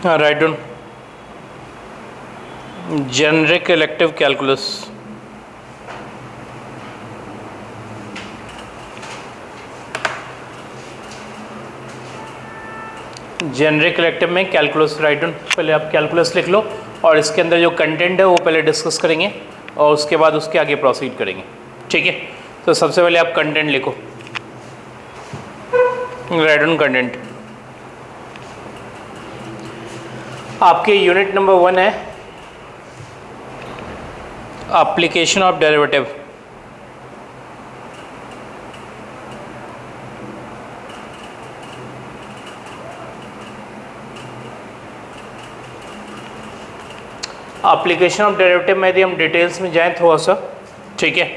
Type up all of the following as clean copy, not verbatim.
Write down generic elective calculus. Generic elective में calculus. Write down, पहले आप calculus लिख लो और इसके अंदर जो कंटेंट है वो पहले डिस्कस करेंगे और उसके बाद उसके आगे प्रोसीड करेंगे। ठीक है, तो सबसे पहले आप कंटेंट लिखो। Write down content. आपके यूनिट नंबर 1 है application of derivative. Application of derivative में यदि हम डिटेल्स में जाएं थोड़ा सा, ठीक है,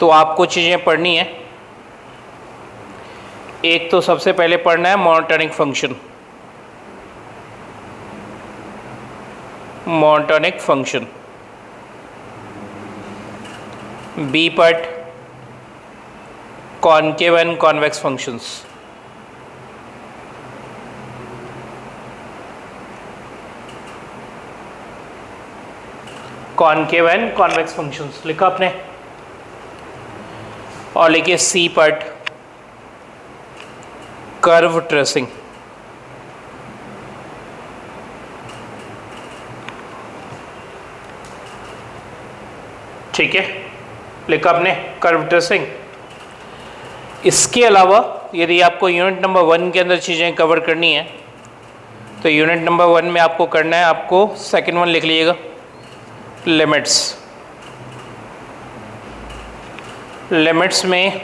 तो आपको चीज़ें पढ़नी है। एक तो सबसे पहले पढ़ना है monotonic function. Monotonic function. B part concave and convex functions. Concave and convex functions लिखा आपने। और लिखिए सी पार्ट कर्व ट्रेसिंग। ठीक है, लिखा आपने कर्व ट्रेसिंग। इसके अलावा यदि आपको यूनिट नंबर 1 के अंदर चीज़ें कवर करनी है तो यूनिट नंबर 1 में आपको करना है, आपको सेकंड वन लिख लीजिएगा, लिमिट्स। लिमिट्स में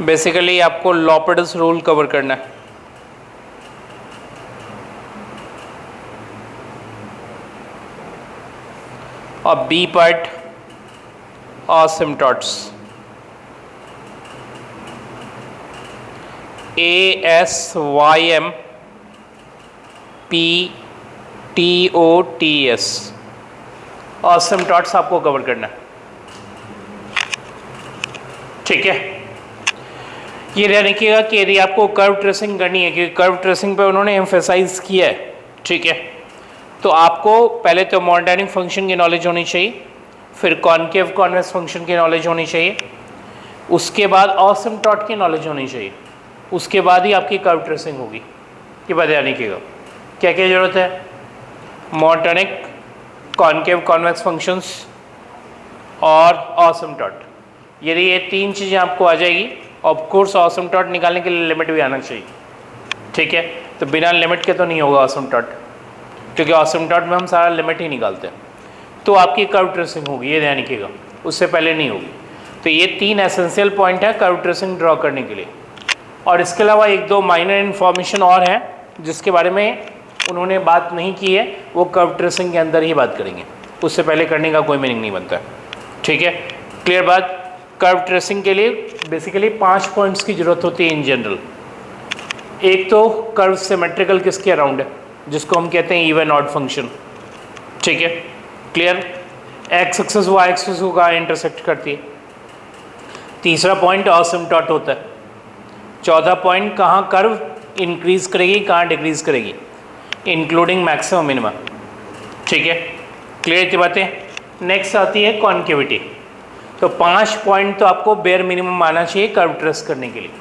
बेसिकली आपको लॉपेडस रूल कवर करना है। और B part asymptotes। asymptots asymptotes आपको कवर करना है। ठीक है, ये ध्यान रखिएगा कि यदि आपको कर्व ट्रेसिंग करनी है, क्योंकि कर्व ट्रेसिंग पे उन्होंने एम्फेसाइज किया है, ठीक है, तो आपको पहले तो मोनोटोनिक फंक्शन की नॉलेज होनी चाहिए, फिर कॉनकेव कॉन्वेक्स फंक्शन की नॉलेज होनी चाहिए, उसके बाद asymptote की नॉलेज होनी चाहिए, उसके बाद ही आपकी कर्व ट्रेसिंग होगी। ये बात ध्यान रखिएगा। क्या क्या जरूरत है? मोनोटोनिक, कॉनकेव कॉन्वेक्स फंक्शंस और asymptote। यदि ये 3 चीज़ें आपको आ जाएगी, ऑफ कोर्स asymptote निकालने के लिए लिमिट भी आना चाहिए। ठीक है, तो बिना लिमिट के तो नहीं होगा asymptote, क्योंकि asymptote में हम सारा लिमिट ही निकालते हैं। तो आपकी कर्व ट्रेसिंग होगी, ये ध्यान रखिएगा, उससे पहले नहीं होगी। तो ये 3 एसेंशियल पॉइंट है कर्व ट्रेसिंग ड्रॉ करने के लिए। और इसके अलावा 1-2 माइनर इन्फॉर्मेशन और हैं जिसके बारे में उन्होंने बात नहीं की है, वो कर्व ट्रेसिंग के अंदर ही बात करेंगे, उससे पहले करने का कोई मीनिंग नहीं बनता है। ठीक है, क्लियर बात। कर्व ट्रेसिंग के लिए बेसिकली 5 पॉइंट्स की जरूरत होती है इन जनरल। एक तो कर्व सिमेट्रिकल किसके अराउंड है, जिसको हम कहते हैं इवन ऑड फंक्शन। ठीक है, clear. X axis Y axis को कहाँ इंटरसेक्ट करती है। तीसरा पॉइंट asymptote होता है। चौथा पॉइंट कहाँ कर्व इंक्रीज करेगी, कहाँ डिक्रीज करेगी, इंक्लूडिंग मैक्सिमम मिनिमम। ठीक है, क्लियर थी बातें। नेक्स्ट आती है कॉन्केविटी। तो 5 पॉइंट तो आपको बेयर मिनिमम आना चाहिए कर्व ट्रेस करने के लिए,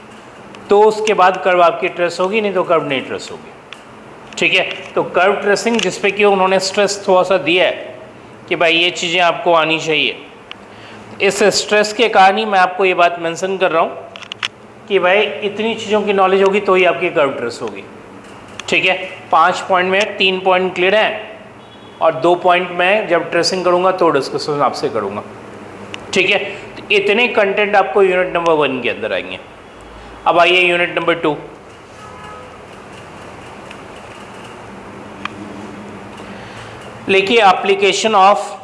तो उसके बाद कर्व आपकी ट्रेस होगी, नहीं तो कर्व नहीं ट्रेस होगी। ठीक है, तो कर्व ट्रेसिंग जिस पे कि उन्होंने स्ट्रेस थोड़ा सा दिया है कि भाई ये चीज़ें आपको आनी चाहिए, इस स्ट्रेस के कारण ही मैं आपको ये बात मेंशन कर रहा हूँ कि भाई इतनी चीज़ों की नॉलेज होगी तो ही आपकी कर्व ट्रेस होगी। ठीक है, 5 पॉइंट में 3 पॉइंट क्लियर हैं और 2 पॉइंट में जब ट्रेसिंग करूँगा तो डिस्कशन आपसे करूँगा। ठीक है, तो इतने कंटेंट आपको यूनिट नंबर 1 के अंदर आएंगे। अब आइए यूनिट नंबर 2। लिखिए एप्लीकेशन ऑफ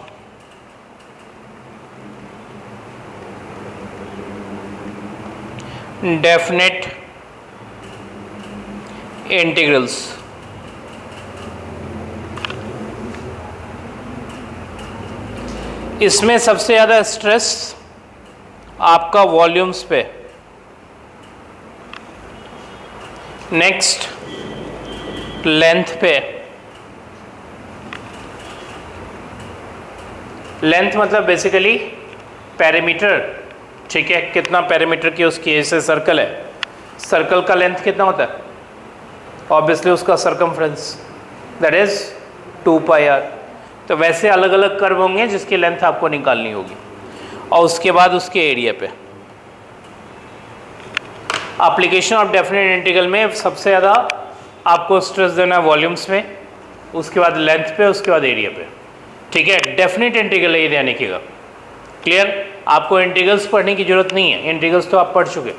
डेफिनेट इंटीग्रल्स। इसमें सबसे ज़्यादा स्ट्रेस आपका वॉल्यूम्स पे। नेक्स्ट लेंथ पे, लेंथ मतलब बेसिकली पेरीमीटर, ठीक है, कितना पेरीमीटर की उसकी, जैसे सर्कल है, सर्कल का लेंथ कितना होता है, ऑब्वियसली उसका circumference, that is 2 pi R. तो वैसे अलग अलग कर्व होंगे जिसकी लेंथ आपको निकालनी होगी, और उसके बाद उसके एरिया पे। एप्लीकेशन ऑफ डेफिनेट इंटीग्रल में सबसे ज़्यादा आपको स्ट्रेस देना है वॉल्यूम्स में, उसके बाद लेंथ पे, उसके बाद एरिया पे, ठीक है। डेफिनेट इंटीग्रल ये ध्यान रखिएगा, क्लियर। आपको इंटीग्रल्स पढ़ने की जरूरत नहीं है, इंटीग्रल्स तो आप पढ़ चुके,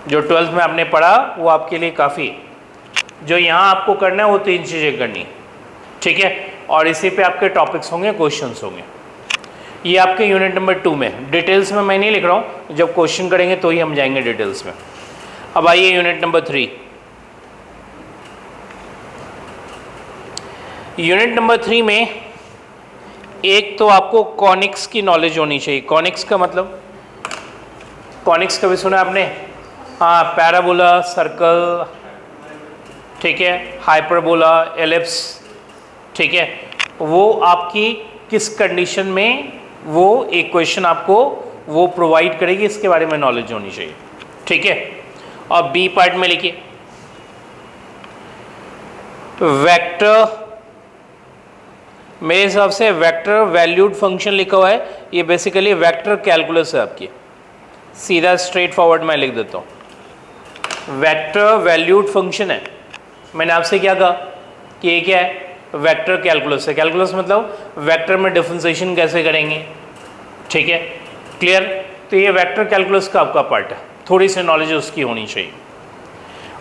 जो 12th में आपने पढ़ा वो आपके लिए काफ़ी है। जो यहाँ आपको करना है वो 3 चीज़ें करनी है, ठीक है, और इसी पे आपके टॉपिक्स होंगे, क्वेश्चंस होंगे। ये आपके यूनिट नंबर 2 में, डिटेल्स में मैं नहीं लिख रहा हूँ, जब क्वेश्चन करेंगे तो ही हम जाएंगे डिटेल्स में। अब आइए यूनिट नंबर 3। यूनिट नंबर 3 में एक तो आपको कॉनिक्स की नॉलेज होनी चाहिए। कॉनिक्स का मतलब, कॉनिक्स कभी सुना आपने? हाँ, पैराबोला, सर्कल, ठीक है, हाइपरबोला, एलिप्स, ठीक है, वो आपकी किस कंडीशन में वो इक्वेशन आपको वो प्रोवाइड करेगी, इसके बारे में नॉलेज होनी चाहिए, ठीक है। और बी पार्ट में लिखिए वेक्टर, मेरे हिसाब से वेक्टर वैल्यूड फंक्शन लिखा हुआ है, ये बेसिकली वेक्टर कैलकुलस है आपकी, सीधा स्ट्रेट फॉरवर्ड मैं लिख देता हूँ। वेक्टर वैल्यूड फंक्शन है, मैंने आपसे क्या कहा कि ये क्या है, वेक्टर कैलकुलस है। कैलकुलस मतलब वेक्टर में डिफरेंशिएशन कैसे करेंगे, ठीक है, क्लियर। तो ये वेक्टर कैलकुलस का आपका पार्ट है, थोड़ी सी नॉलेज उसकी होनी चाहिए।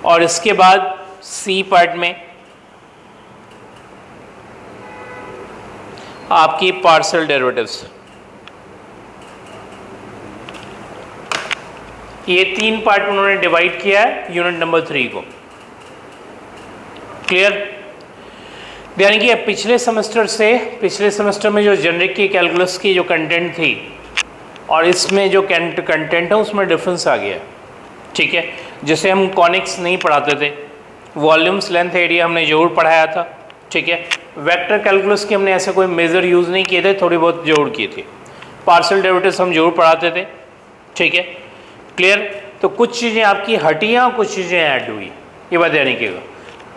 और इसके बाद सी पार्ट में आपकी पार्शियल डेरिवेटिव्स, ये 3 पार्ट उन्होंने डिवाइड किया है यूनिट नंबर 3 को, क्लियर। यानी कि पिछले सेमेस्टर में जो जेनरिक की कैलकुलस की जो कंटेंट थी और इसमें जो कंटेंट है उसमें डिफरेंस आ गया, ठीक है। जैसे हम कॉनिक्स नहीं पढ़ाते थे, वॉल्यूम्स, लेंथ, एरिया हमने जरूर पढ़ाया था, ठीक है। वेक्टर कैलकुलस की हमने ऐसे कोई मेजर यूज़ नहीं किए थे, थोड़ी बहुत जरूर किए थे। पार्शियल डेरिवेटिव्स हम जरूर पढ़ाते थे, ठीक है, क्लियर। तो कुछ चीज़ें आपकी हटी हैं और कुछ चीज़ें ऐड हुई, ये बात ध्यान रखिएगा।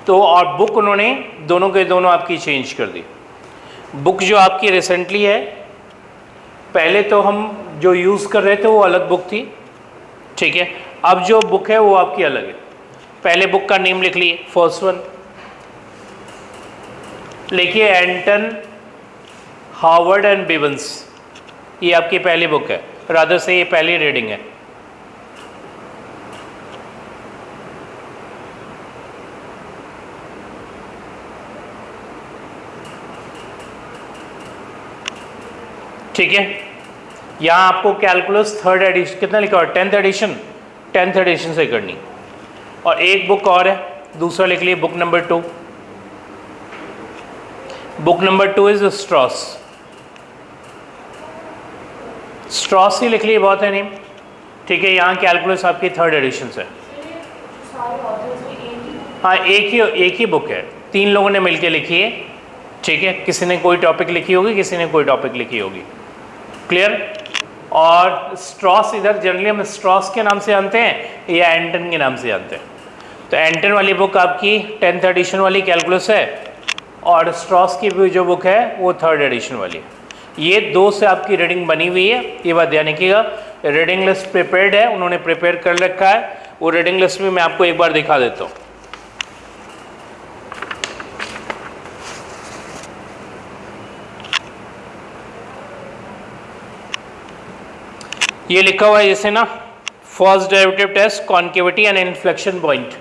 तो और बुक उन्होंने दोनों के दोनों आपकी चेंज कर दी। बुक जो आपकी रिसेंटली है, पहले तो हम जो यूज़ कर रहे थे वो अलग बुक थी, ठीक है। अब जो बुक है वो आपकी अलग है। पहले बुक का नेम लिख लिए, फर्स्ट वन लिखिए एंटन हार्वर्ड एंड बिबन्स, ये आपकी पहली बुक है, रादर से ये पहली रीडिंग है। ठीक है, यहाँ आपको कैलकुलस 3rd एडिशन, कितना लिखा हुआ है, 10th एडिशन, 10th एडिशन से करनी। और एक बुक और है, दूसरा लिख लिए book number 2। Book number 2 is Strauss, Strauss ही लिख लिए, बहुत है नेम, ठीक है। यहाँ कैलकुलस आपकी 3rd एडिशन से। हाँ, एक ही बुक है, 3 लोगों ने मिलकर लिखी है, ठीक है। किसी ने कोई टॉपिक लिखी होगी, किसी ने कोई टॉपिक लिखी होगी, क्लियर। और स्ट्रॉस, इधर जनरली हम स्ट्रॉस के नाम से जानते हैं या एंटन के नाम से जानते हैं। तो एंटन वाली बुक आपकी 10th एडिशन वाली कैलकुलस है, और स्ट्रॉस की भी जो बुक है वो 3rd एडिशन वाली है। ये 2 से आपकी रीडिंग बनी हुई है, ये बात ध्यान रखिएगा। रीडिंग लिस्ट प्रिपेयर्ड है, उन्होंने प्रिपेयर कर रखा है, वो रीडिंग लिस्ट में मैं आपको एक बार दिखा देता हूँ। ये लिखा हुआ है जैसे ना, first derivative test, concavity and inflection point,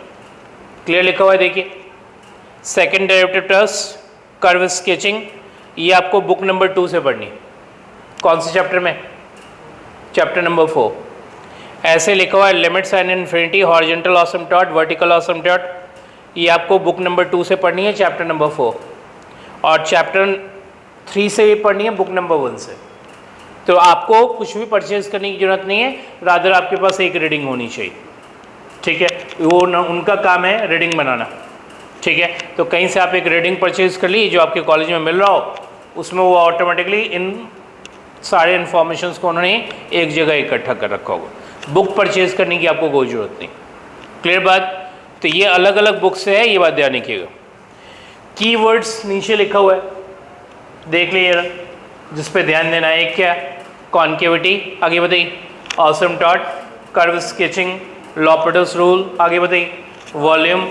clear लिखा हुआ है, देखिए। Second derivative test, curve sketching, ये आपको बुक नंबर 2 से पढ़नी। कौन से चैप्टर में? Chapter number 4। ऐसे लिखा हुआ है limits and infinity, horizontal asymptote, vertical asymptote, ये आपको बुक नंबर 2 से पढ़नी है, चैप्टर नंबर 4। और चैप्टर 3 से भी पढ़नी है, बुक नंबर 1 से। तो आपको कुछ भी परचेज करने की जरूरत नहीं है, रादर आपके पास एक रीडिंग होनी चाहिए, ठीक है। वो उनका काम है रीडिंग बनाना, ठीक है। तो कहीं से आप एक रीडिंग परचेज कर ली जो आपके कॉलेज में मिल रहा हो, उसमें वो ऑटोमेटिकली इन सारे इन्फॉर्मेशंस को उन्होंने एक जगह इकट्ठा कर रखा होगा। बुक परचेज करने की आपको कोई ज़रूरत नहीं। क्लियर बात? तो ये अलग अलग बुक से है, ये बात ध्यान रखिएगा। कीवर्ड्स नीचे लिखा हुआ है, देख लीजिएगा, जिस पे ध्यान देना है। एक क्या? कॉन्केविटी, आगे बताइए। ऑसम टॉट, कर्व स्केचिंग, लॉपेटस रूल, आगे बताइए। वॉल्यूम,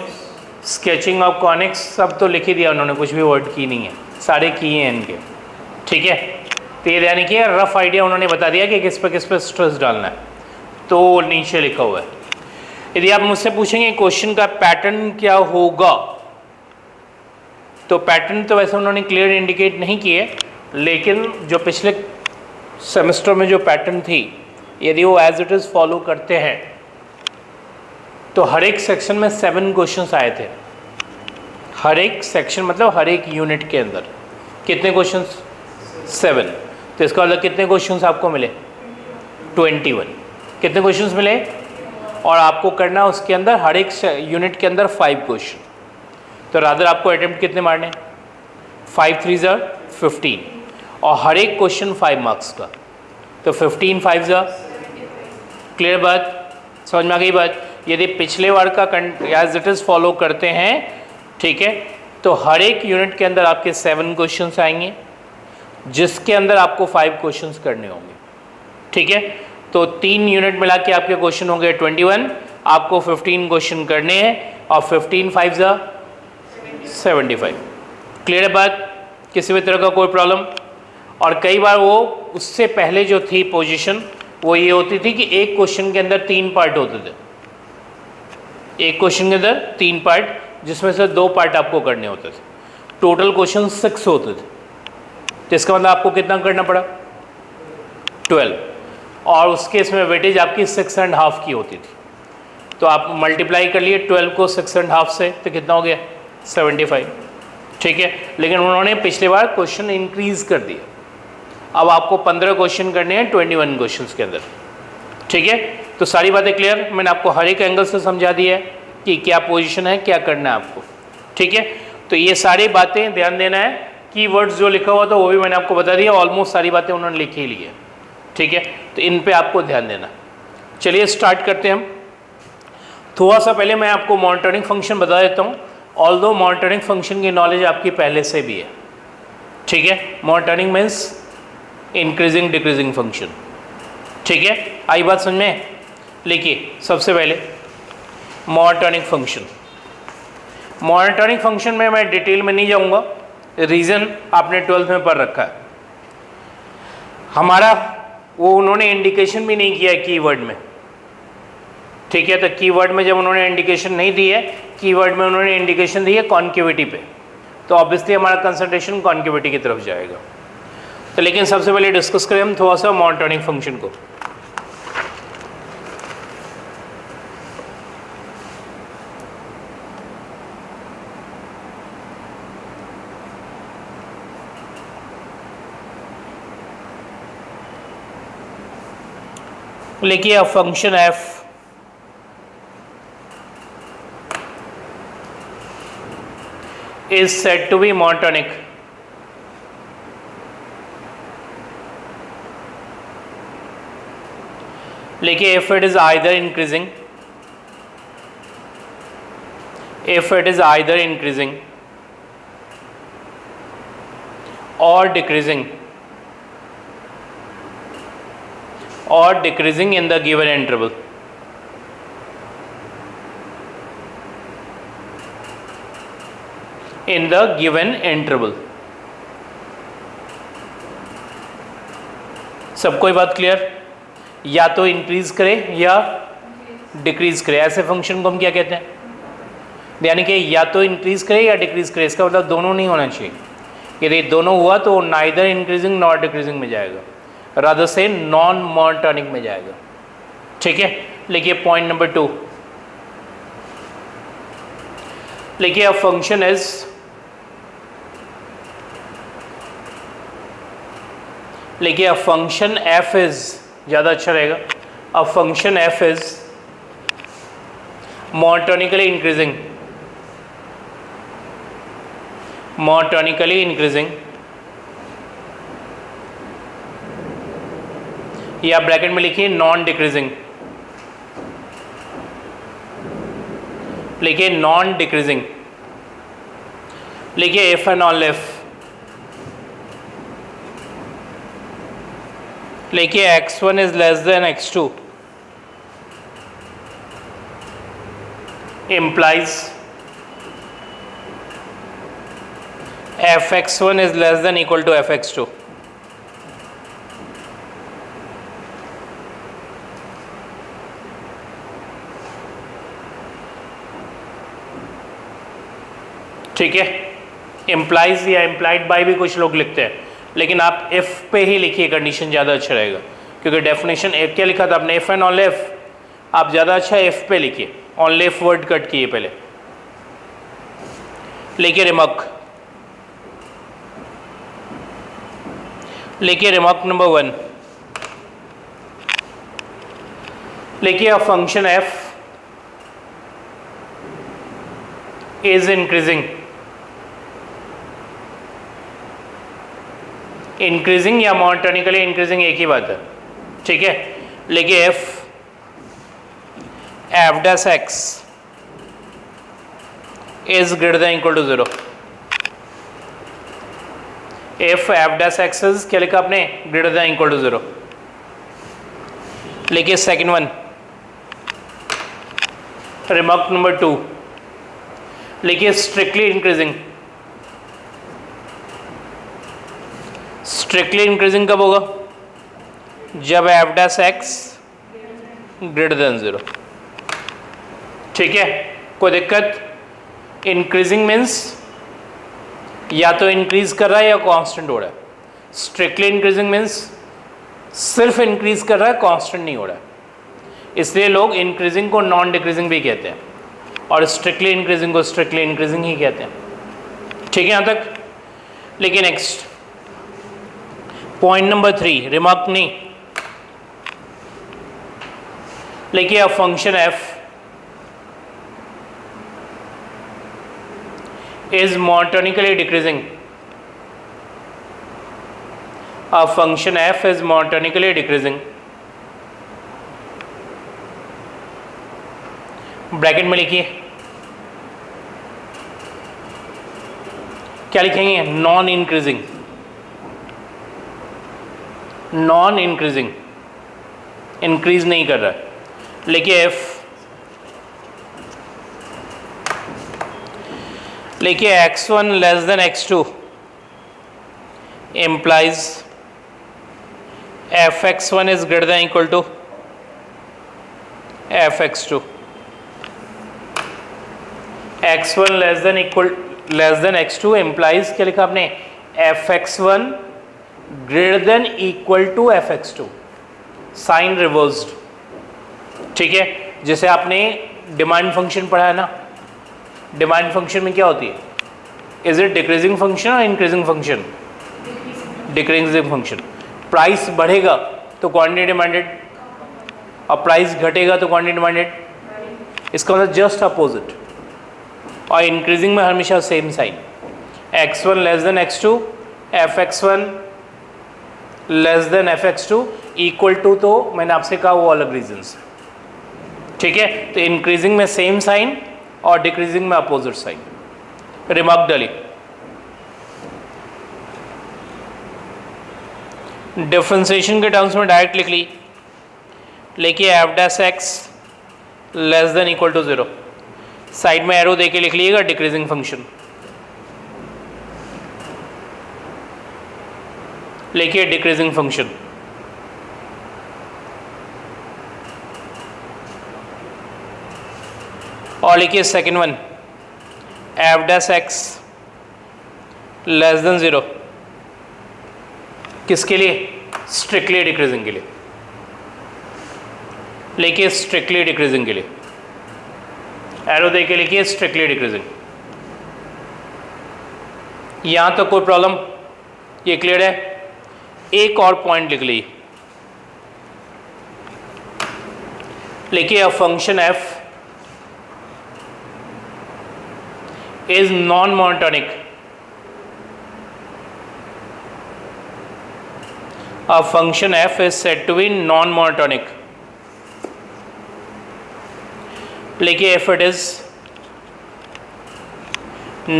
स्केचिंग ऑफ कॉनिक्स, सब तो लिख ही दिया उन्होंने, कुछ भी वर्ड की नहीं है, सारे की हैं इनके। ठीक है, तो ये ध्यान रखिए, रफ आइडिया उन्होंने बता दिया कि किस पे स्ट्रेस डालना है, तो नीचे लिखा हुआ है। यदि आप मुझसे पूछेंगे क्वेश्चन का पैटर्न क्या होगा, तो पैटर्न तो वैसे उन्होंने क्लियर इंडिकेट नहीं किए, लेकिन जो पिछले सेमेस्टर में जो पैटर्न थी, यदि वो एज इट इज़ फॉलो करते हैं तो हर एक सेक्शन में 7 क्वेश्चंस आए थे। हर एक सेक्शन मतलब हर एक यूनिट के अंदर कितने क्वेश्चंस? 7। तो इसका मतलब कितने क्वेश्चंस आपको मिले? 21। कितने क्वेश्चंस मिले? और आपको करना उसके अंदर हर एक यूनिट के अंदर 5 क्वेश्चन। तो रादर आपको अटेम्प्ट कितने मारने? 5 3 ज़ा 15, और हर एक क्वेश्चन 5 मार्क्स का, तो 15 5 ज़ा। क्लियर बात? समझ में आ गई बात? यदि पिछले बार का एज इट इज़ फॉलो करते हैं, ठीक है, तो हर एक यूनिट के अंदर आपके 7 क्वेश्चंस आएंगे, जिसके अंदर आपको 5 क्वेश्चंस करने होंगे। ठीक है, तो 3 यूनिट मिला के आपके क्वेश्चन होंगे 21, आपको 15 क्वेश्चन करने हैं, और 15 5 ज़ा 75। क्लियर है बात? किसी भी तरह का कोई प्रॉब्लम? और कई बार वो उससे पहले जो थी पोजीशन वो ये होती थी कि एक क्वेश्चन के अंदर 3 पार्ट होते थे। एक क्वेश्चन के अंदर 3 पार्ट, जिसमें से 2 पार्ट आपको करने होते थे। टोटल क्वेश्चन 6 होते थे, तो इसका मतलब आपको कितना करना पड़ा? 12। और उस केस में वेटेज आपकी 6.5 की होती थी, तो आप मल्टीप्लाई कर लिए 12 को 6.5 से, तो कितना हो गया? 75। ठीक है, लेकिन उन्होंने पिछले बार क्वेश्चन इंक्रीज कर दिया। अब आपको 15 क्वेश्चन करने हैं 21 क्वेश्चन के अंदर। ठीक है, तो सारी बातें क्लियर, मैंने आपको हर एक एंगल से समझा दिया है कि क्या पोजीशन है, क्या करना है आपको। ठीक है, तो ये सारी बातें ध्यान देना है। कीवर्ड्स जो लिखा हुआ था वो भी मैंने आपको बता दिया, ऑलमोस्ट सारी बातें उन्होंने लिख ही ली है। ठीक है, तो इन पे आपको ध्यान देना। चलिए स्टार्ट करते हैं हम। थोड़ा सा पहले मैं आपको मॉनिटरिंग फंक्शन बता देता हूँ, ऑल्दो मॉनिटरिंग फंक्शन की नॉलेज आपकी पहले से भी है। ठीक है, monitoring means increasing decreasing function. ठीक है, आई बात समझ में? लिखिए, सबसे पहले मॉनिटरिंग फंक्शन। मॉनिटरिंग फंक्शन में मैं डिटेल में नहीं जाऊंगा, रीज़न आपने 12th में पढ़ रखा है। हमारा वो उन्होंने इंडिकेशन भी नहीं किया है कीवर्ड में। ठीक है, तो कीवर्ड में जब उन्होंने इंडिकेशन नहीं दी है, कीवर्ड में उन्होंने इंडिकेशन दी है कॉन्केविटी पे, तो ऑब्वियसली हमारा कंसंट्रेशन कॉन्केविटी की तरफ जाएगा। तो लेकिन सबसे पहले डिस्कस करें हम थोड़ा सा मॉनिटरिंग फंक्शन को। लिखिए, a function f is said to be monotonic लिखिए, if it is either increasing or decreasing in the given interval. In the given interval. सबको ये बात क्लियर? या तो इंक्रीज करे या डिक्रीज करे, ऐसे फंक्शन को हम क्या कहते हैं? यानी कि या तो इंक्रीज करे या डिक्रीज करे, इसका मतलब दोनों नहीं होना चाहिए। यदि दोनों हुआ तो नाइदर इंक्रीजिंग नॉट डिक्रीजिंग में जाएगा, रादर से नॉन मोनोटोनिक में जाएगा। ठीक है, लिखिए पॉइंट नंबर 2। लिखिए, अ फंक्शन इज लिखिए अ फंक्शन f इज, ज़्यादा अच्छा रहेगा, अ function f is monotonically increasing monotonically increasing, या ब्रैकेट में लिखिए नॉन डिक्रीजिंग, लिखिए नॉन डिक्रीजिंग, लिखिए इफ एंड ऑनली इफ, लिखिए x1 is less than x2 implies fx1 is less than equal to fx2. ठीक है, implies या implied by भी कुछ लोग लिखते हैं, लेकिन आप if पे ही लिखिए, कंडीशन ज़्यादा अच्छा रहेगा, क्योंकि डेफिनेशन एक क्या लिखा था आपने, if एंड ऑनली if, आप ज़्यादा अच्छा if पे लिखिए, ऑनली if वर्ड कट किए पहले, लिखिए रिमार्क, लिखिए रिमार्क नंबर 1, लिखिए a function f is increasing, increasing या मोनोटोनिकली इंक्रीजिंग एक ही बात है, ठीक है। लिखिए F dash x is greater than equal to 0, F dash x is क्या लिखा आपने, ग्रेटर देन इक्वल टू 0। लिखिए सेकंड वन, रिमार्क नंबर 2, लिखिए स्ट्रिक्टली इंक्रीजिंग, स्ट्रिक्टली इंक्रीजिंग कब होगा, जब F dash x greater than 0, ठीक है। कोई दिक्कत, इंक्रीजिंग मीन्स या तो इंक्रीज कर रहा है या कांस्टेंट हो रहा है, स्ट्रिक्टली इंक्रीजिंग मीन्स सिर्फ इंक्रीज कर रहा है, कांस्टेंट नहीं हो रहा है, इसलिए लोग इंक्रीजिंग को नॉन डिक्रीजिंग भी कहते हैं और स्ट्रिक्टली इंक्रीजिंग को स्ट्रिक्टली इंक्रीजिंग ही कहते हैं, ठीक है यहाँ तक। लेकिन नेक्स्ट पॉइंट नंबर 3, रिमार्क नहीं, लिखिए a function f is monotonically decreasing, a function f is monotonically decreasing, bracket में लिखिए, क्या लिखेंगे, non increasing, non increasing, increase नहीं कर रहा है, लिखिए f, लिखिए x1 less than x2 implies fx1 is greater than equal to fx2, x1 less than x2 implies क्या लिखा आपने, fx1 greater than equal to fx2, sign reversed, ठीक है। जैसे आपने डिमांड फंक्शन पढ़ा है ना, डिमांड फंक्शन में क्या होती है, इज इट डिक्रीजिंग फंक्शन और increasing function, decreasing function, price बढ़ेगा तो क्वांटिटी डिमांडेड और प्राइस घटेगा तो क्वांटिटी डिमांडेड, इसका मतलब जस्ट अपोजिट, और इंक्रीजिंग में हमेशा same sign, x1 less than x2, fx1 less than fx2 equal to, तो मैंने आपसे कहा वो अलग रीजंस, ठीक है। तो इंक्रीजिंग में सेम साइन और डिक्रीजिंग में अपोजिट साइन, रिमार्क डाली, डिफरेंशिएशन के टर्म्स में डायरेक्ट लिख ली, लिखिए F dash X less than equal to 0, side में एरो देके लिख लीजिएगा डिक्रीजिंग फंक्शन, लिखिए डिक्रीजिंग फंक्शन, और लिखिए second one, F dash X less than 0, किसके लिए, स्ट्रिक्टली डिक्रीजिंग के लिए, लिखिए स्ट्रिक्टली डिक्रीजिंग के लिए, एरो देके लिखिए स्ट्रिक्टली डिक्रीजिंग। यहां तक कोई प्रॉब्लम, ये क्लियर है। एक और पॉइंट लिख लीजिए, लिखिए a function F is non monotonic A function f is said to be non-monotonic. लिखिए if it is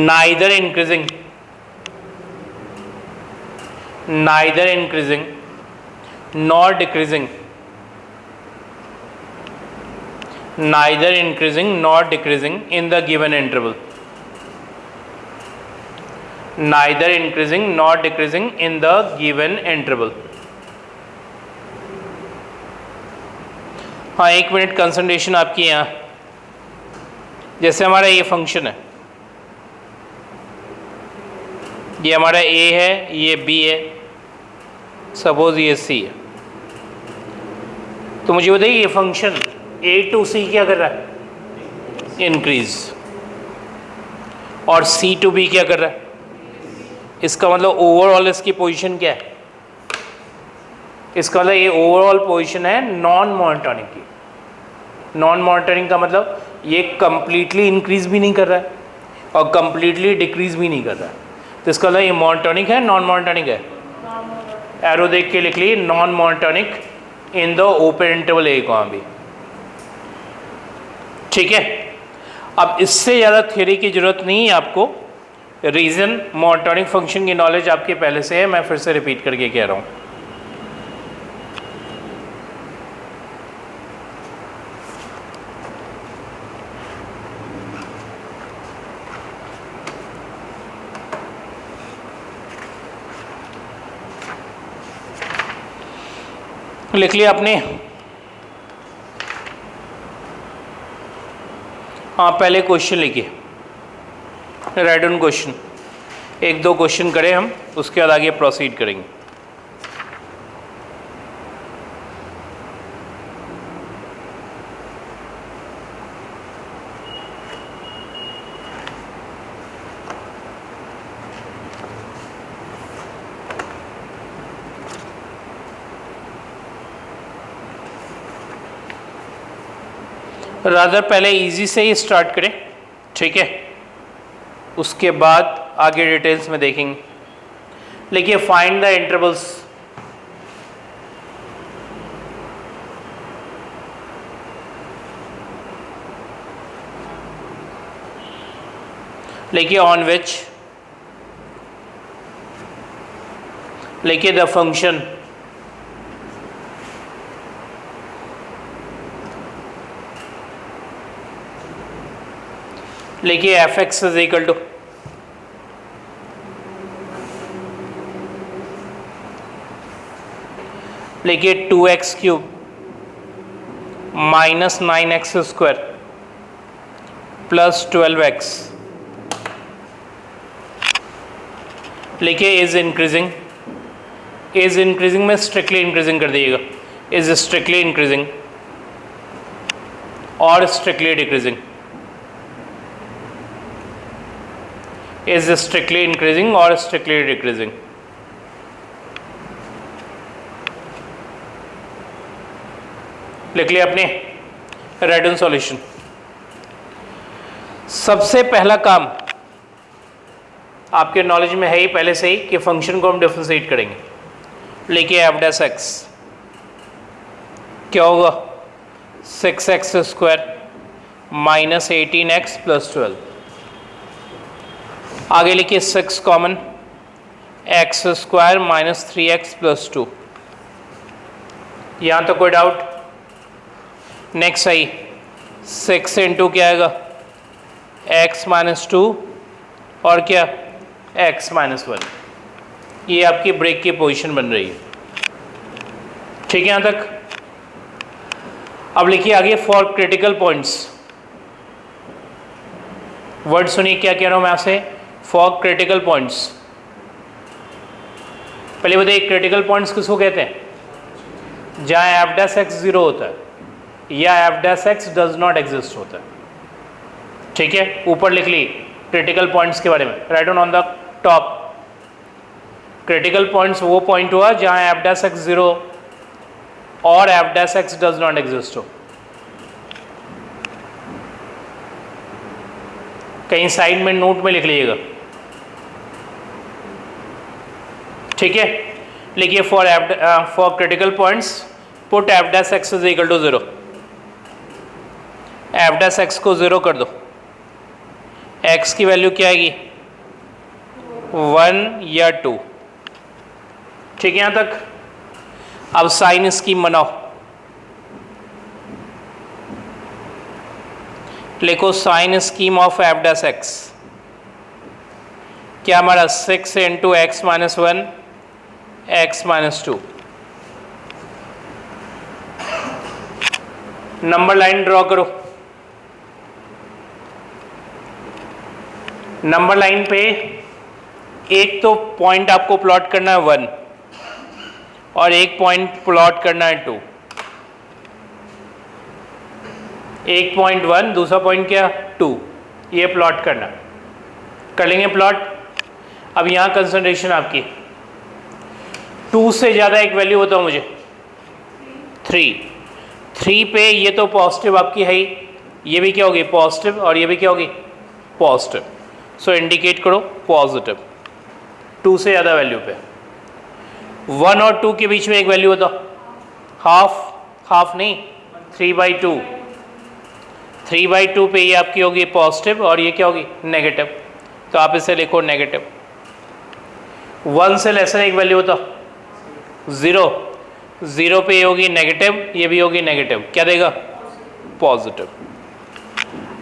neither increasing nor decreasing in the given interval. Neither increasing nor decreasing in the given interval. हाँ, 1 minute concentration आपकी यहाँ। जैसे हमारा ये function है, ये हमारा a है, ये b है, सपोज ये c है। तो मुझे बताइए ये फंक्शन a टू c क्या कर रहा है? इंक्रीज। और c टू b क्या कर रहा है? इसका मतलब ओवरऑल इसकी पोजीशन क्या है? इसका मतलब ये ओवरऑल पोजीशन है नॉन मोनोटोनिक की। नॉन मोनोटोनिक का मतलब ये कंप्लीटली इंक्रीज भी नहीं कर रहा है और कंप्लीटली डिक्रीज भी नहीं कर रहा है। तो इसका मतलब ये मोनोटोनिक है, नॉन मोनोटोनिक है? एरो देख के लिख ली, non monotonic in the open interval a comma b. ठीक है, अब इससे ज़्यादा थ्योरी की जरूरत नहीं है आपको। रीजन मोनोटोनिक फंक्शन की नॉलेज आपके पहले से है, मैं फिर से रिपीट करके कह रहा हूँ। लिख लिया आपने? हाँ, पहले क्वेश्चन लिखिए, राइट ऑन क्वेश्चन। 1-2 क्वेश्चन करें हम, उसके बाद आगे प्रोसीड करेंगे। रादर पहले इजी से ही स्टार्ट करें, ठीक है? उसके बाद आगे डिटेल्स में देखेंगे। लिखिए फाइंड द इंटरवल्स। लिखिए ऑन विच, लिखिए द फंक्शन लिखिए F x is equal to लिखिए 2x³ minus 9x² plus 12x। लिखिए इज इंक्रीजिंग। इज इंक्रीजिंग में स्ट्रिक्टली इंक्रीजिंग कर दीजिएगा। इज स्ट्रिक्टली इंक्रीजिंग और strictly decreasing. Is strictly increasing और स्ट्रिक्टली डिक्रीजिंग। लिख लिया आपने? Write on solution. सबसे पहला काम आपके नॉलेज में है ही पहले से ही कि फंक्शन को हम डिफरेंशिएट करेंगे। लिखिए एफ डैश एक्स क्या होगा? 6x² minus 18x plus 12। आगे लिखिए 6 common, x² minus 3x plus 2। यहाँ तो कोई डाउट? नेक्स्ट आई 6 इंटू क्या आएगा? x माइनस 2 और क्या x माइनस 1। ये आपकी ब्रेक की पोजीशन बन रही है, ठीक है यहाँ तक? अब लिखिए आगे फॉर क्रिटिकल पॉइंट्स। वर्ड सुनिए क्या कह रहा हूँ मैं आपसे। फॉर क्रिटिकल पॉइंट्स, पहले बताइए क्रिटिकल पॉइंट्स किसको कहते हैं? जहाँ एफ डैश एक्स 0 होता है या F dash x does not exist होता है, ठीक है? ऊपर लिख ली क्रिटिकल पॉइंट्स के बारे में, right on the top. Critical points वो पॉइंट हुआ जहाँ एफ डैश एक्स 0 और F dash x does not exist हो। कहीं साइड में नोट में लिख लीजिएगा, ठीक है? लिखिए for critical points put F dash x is equal to 0, F dash X को 0 कर दो, एक्स की वैल्यू क्या आएगी 1 या 2। ठीक है यहाँ तक। अब साइन स्कीम बनाओ, लिखो sign scheme of F dash x, क्या हमारा 6 into X minus 1 X minus 2। Number line draw करो, नंबर लाइन पे एक तो पॉइंट आपको प्लॉट करना है 1 और एक पॉइंट प्लॉट करना है 2। एक पॉइंट 1, दूसरा पॉइंट क्या 2, ये प्लॉट करना, कर लेंगे प्लॉट। अब यहाँ कंसंट्रेशन आपकी 2 से ज़्यादा एक वैल्यू बताओ मुझे 3 पे ये तो पॉजिटिव आपकी है ही, ये भी क्या होगी पॉजिटिव और ये भी क्या होगी पॉजिटिव, सो इंडिकेट करो पॉजिटिव 2 से ज़्यादा वैल्यू पे। 1 और 2 के बीच में एक वैल्यू बताओ, हाफ नहीं 3/2, 3/2 पे ये आपकी होगी पॉजिटिव और ये क्या होगी नेगेटिव, तो आप इसे लिखो नेगेटिव। 1 से लेसर एक वैल्यू बताओ 0 पे ये होगी नेगेटिव, ये भी होगी नेगेटिव, क्या देगा पॉजिटिव।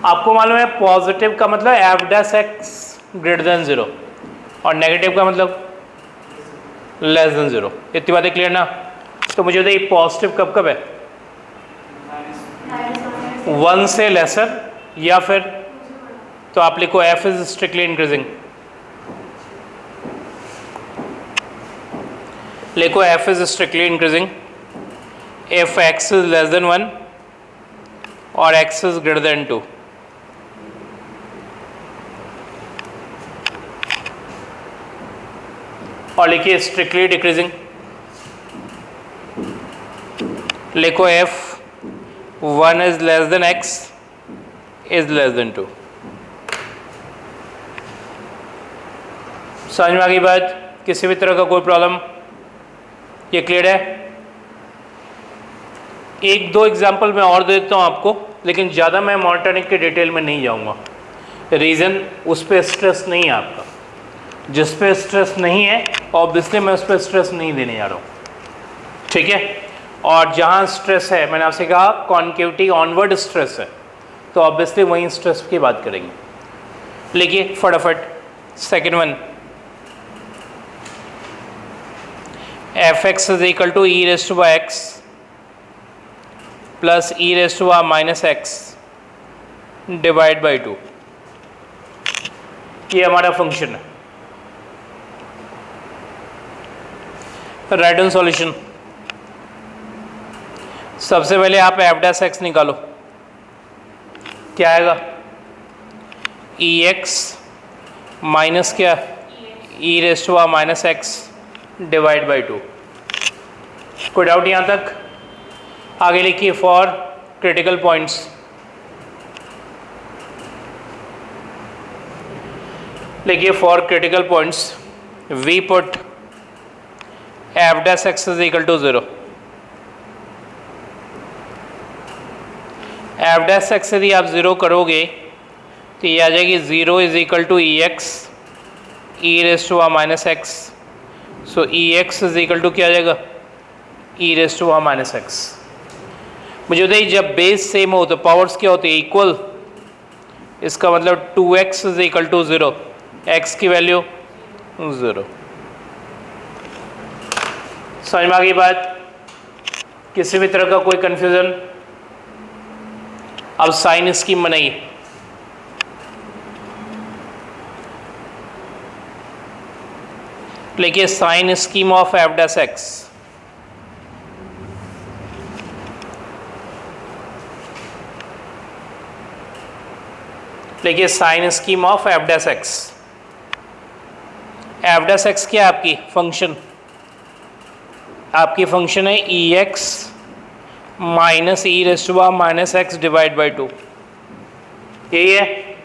आपको मालूम है पॉजिटिव का मतलब F dash x greater than 0 और नेगेटिव का मतलब लेस देन 0। इतनी बातें क्लियर ना। तो मुझे बताइए पॉजिटिव कब कब है 1 से लेसर या फिर, तो आप लिखो f इज स्ट्रिक्टली इंक्रीजिंग, लिखो f is strictly increasing if x is less than 1 और x इज ग्रेटर देन 2। और लिखिए स्ट्रिक्टली डिक्रीजिंग, लिखो f 1 is less than x is less than 2। समझ में आ गई बात? किसी भी तरह का कोई प्रॉब्लम, ये क्लियर है? एक दो एग्जाम्पल मैं और देता हूँ आपको, लेकिन ज़्यादा मैं मॉनिटरिंग के डिटेल में नहीं जाऊँगा। रीज़न उस पर स्ट्रेस नहीं है आपका, जिस पे स्ट्रेस नहीं है ऑब्वियसली मैं उस पर स्ट्रेस नहीं देने जा रहा हूँ। ठीक है, और जहाँ स्ट्रेस है मैंने आपसे कहा कॉन्केविटी ऑनवर्ड स्ट्रेस है, तो ऑब्वियसली वहीं स्ट्रेस की बात करेंगे। लिखिए फटाफट second one, F x is equal to E raise to by X plus E raise to by minus x divide by 2। ये हमारा फंक्शन है। राइट ऑन सॉल्यूशन, सबसे पहले आप एफ डैश एक्स निकालो, क्या आएगा ई एक्स माइनस क्या e raise to power minus x divide by 2। कोई डाउट यहाँ तक? आगे लिखिए फॉर क्रिटिकल पॉइंट्स, लिखिए for critical points we put F dash x is equal to 0। F dash x यदि आप 0 करोगे तो ये आ जाएगी 0 is equal to e x e raise to power minus x, so e x is equal to क्या आ जाएगा e raise to power minus x. मुझे बताइए जब बेस सेम हो तो पावर्स क्या होती है इक्वल, इसका मतलब 2x is equal to 0, x की वैल्यू 0। समझ में आ गई बात? किसी भी तरह का कोई कंफ्यूजन? अब साइन स्कीम बनाइए, लिखिए sign scheme of F dash x, लिखिए sign scheme of F dash x. F dash x क्या है आपकी फंक्शन, आपकी फंक्शन है e x minus e raise to power minus x divide by 2, यही है।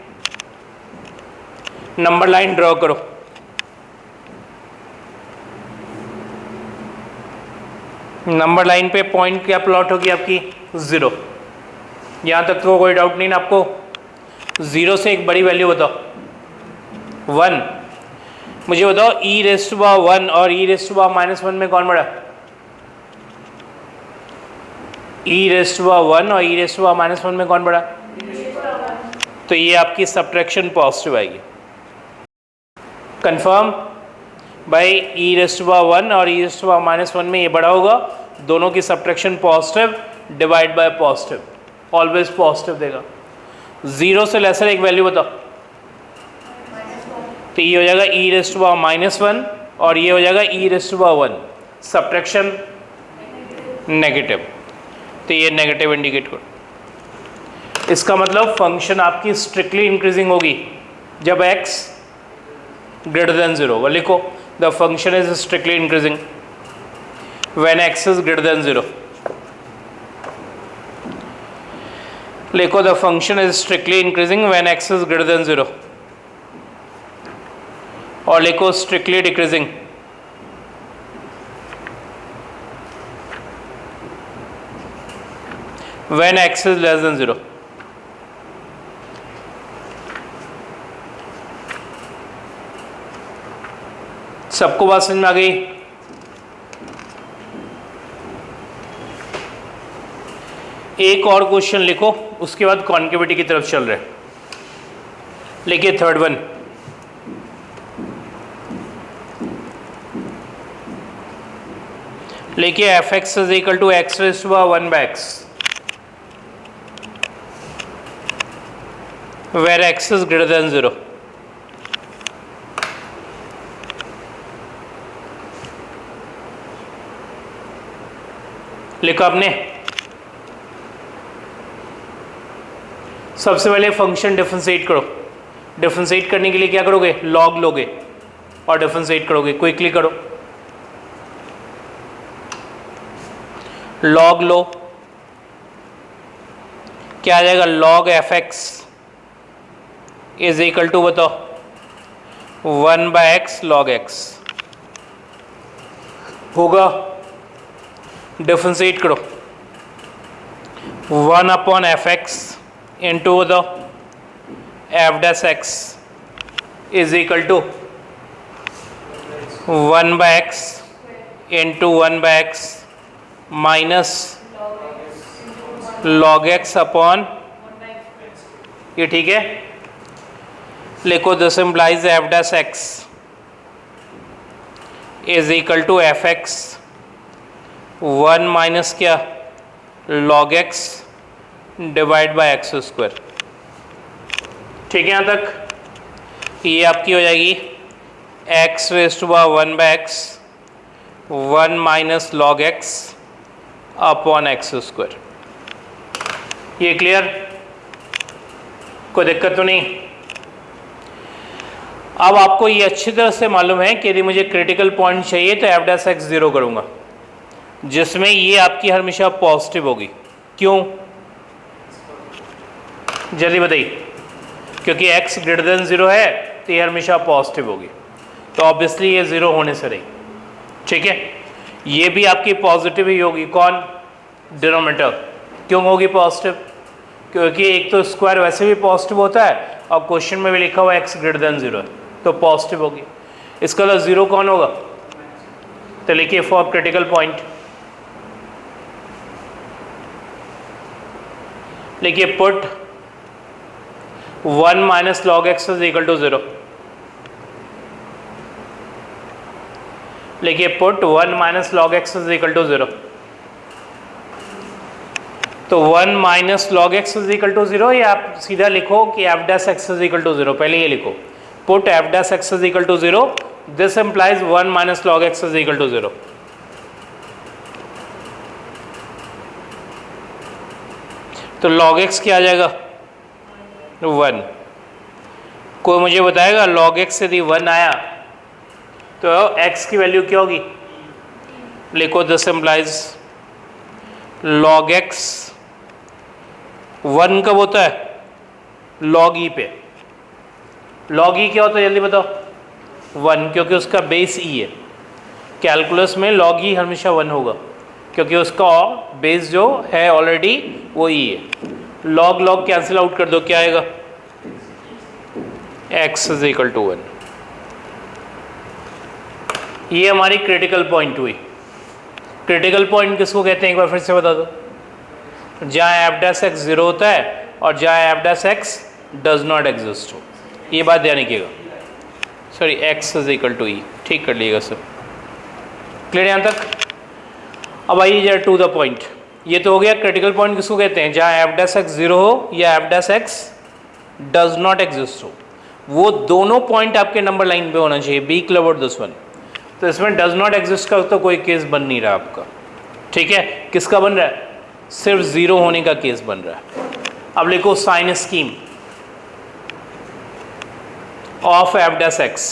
नंबर लाइन ड्रॉ करो, number line पे पॉइंट क्या प्लॉट होगी आपकी 0। यहाँ तक तो कोई डाउट नहीं ना आपको। 0 से एक बड़ी वैल्यू बताओ 1। मुझे बताओ e रेज़ टू पावर 1 और e रेज़ टू पावर -1 में कौन बड़ा? e रेज़ टू पावर 1 और e रेज़ टू पावर -1 में कौन बड़ा? तो ये आपकी सब्ट्रैक्शन पॉजिटिव आएगी। कंफर्म भाई, e रेज़ टू पावर 1 और e रेज़ टू पावर -1 में ये बड़ा होगा, दोनों की subtraction positive, divide by positive, always positive देगा। 0 से लेसर एक वैल्यू बताओ, तो ये हो जाएगा e रेज़ टू पावर -1 और ये हो जाएगा e raise to power 1, subtraction negative, तो ये नेगेटिव इंडिकेट करो। इसका मतलब फंक्शन आपकी स्ट्रिक्टली इंक्रीजिंग होगी जब x ग्रेटर देन 0। वो लिखो, the function is strictly increasing when x इज ग्रेटर देन 0। लिखो, the function is strictly increasing when x इज ग्रेटर देन 0। और लिखो strictly decreasing when x is less than 0। सबको बात समझ में आ गई? एक और क्वेश्चन लिखो, उसके बाद कॉन्केविटी की तरफ चल रहे हैं। लिखिए थर्ड वन, लिखिए f(x) is equal to x raise to power 1 by x where x is greater than 0। लिखा आपने? सबसे पहले फंक्शन डिफरेंशिएट करो। डिफरेंशिएट करने के लिए क्या करोगे? लॉग लोगे और डिफरेंशिएट करोगे। क्विकली करो, लॉग लो, क्या आ जाएगा? लॉग f(x) इज इक्वल टू बताओ 1 बाय x लॉग x होगा। डिफरेंशिएट करो, 1 upon f(x) into the f'(x) is equal to 1 by x into 1 by x minus log x upon, ये ठीक है? लिखो, this implies f'(x) is equal to f(x) 1 minus क्या? log x divide by X square. ठीक है यहाँ तक? ये आपकी हो जाएगी x raise to power 1 by x 1 minus log x upon x square. ये क्लियर? कोई दिक्कत तो नहीं? अब आपको ये अच्छी तरह से मालूम है कि यदि मुझे क्रिटिकल पॉइंट चाहिए तो f'(x) 0 करूँगा, जिसमें ये आपकी हमेशा पॉजिटिव होगी। क्यों? जल्दी बताइए। क्योंकि x ग्रेटर देन 0 है तो ये हमेशा पॉजिटिव होगी, तो ऑब्वियसली ये 0 होने से रही। ठीक है, ये भी आपकी पॉजिटिव ही होगी। कौन? डिनोमिनेटर। क्यों होगी पॉजिटिव? क्योंकि एक तो स्क्वायर वैसे भी पॉजिटिव होता है और क्वेश्चन में भी लिखा हुआ x ग्रेटर देन 0 है, तो पॉजिटिव होगी। इसका मतलब 0 कौन होगा? तो लिखिए फॉर क्रिटिकल पॉइंट, लिखिए put 1 minus log x is equal to 0। लिखिए put 1 minus log x is equal to 0। तो 1 minus log x is equal to 0, या आप सीधा लिखो कि f'(x) इज इक्वल टू 0। पहले ये लिखो, put f'(x) is equal to 0, this implies 1 minus log x is equal to 0। तो log x क्या आ जाएगा? 1। कोई मुझे बताएगा log x यदि 1 आया तो x की वैल्यू क्या होगी? लिखो, दिस इंप्लाइज log x 1 कब होता है? log e पे। log e क्या होता है जल्दी बताओ? 1, क्योंकि उसका बेस e है। कैलकुलस में log e हमेशा 1 होगा। क्योंकि उसका बेस जो है ऑलरेडी वो ई है। लॉग लॉग कैंसिल आउट कर दो, क्या आएगा? x is equal to 1। ये हमारी क्रिटिकल पॉइंट हुई। क्रिटिकल पॉइंट किसको कहते हैं एक बार फिर से बता दो? जहाँ एफ डैश एक्स 0 होता है और जहाँ f dash x does not exist हो। ये बात ध्यान रखिएगा। Sorry, x is equal to e, ठीक कर लीजिएगा सब। क्लियर यहाँ तक? अब आइए जरा टू द पॉइंट। ये तो हो गया क्रिटिकल पॉइंट किसको कहते हैं? जहाँ एफ डैश एक्स 0 हो या F dash x does not exist हो। वो दोनों पॉइंट आपके नंबर लाइन पे होना चाहिए, बी क्लब और दिस वन। तो इसमें डज नॉट एग्जिस्ट का तो कोई केस बन नहीं रहा आपका, ठीक है? किसका बन रहा है? सिर्फ 0 होने का केस बन रहा है। अब लिखो sign scheme of F dash X,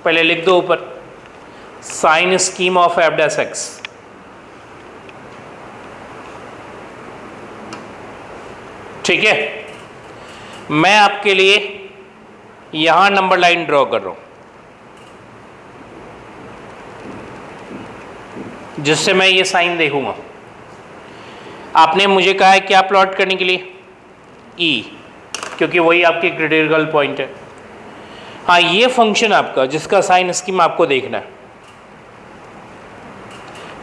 पहले लिख दो ऊपर sign scheme of F dash X. ठीक है, मैं आपके लिए यहां नंबर लाइन ड्रॉ कर रहा हूं जिससे मैं ये साइन देखूंगा। आपने मुझे कहा है क्या प्लॉट करने के लिए? ई, क्योंकि वही आपकी क्रिटिकल पॉइंट है। हाँ, ये फंक्शन आपका जिसका साइन स्कीम आपको देखना है।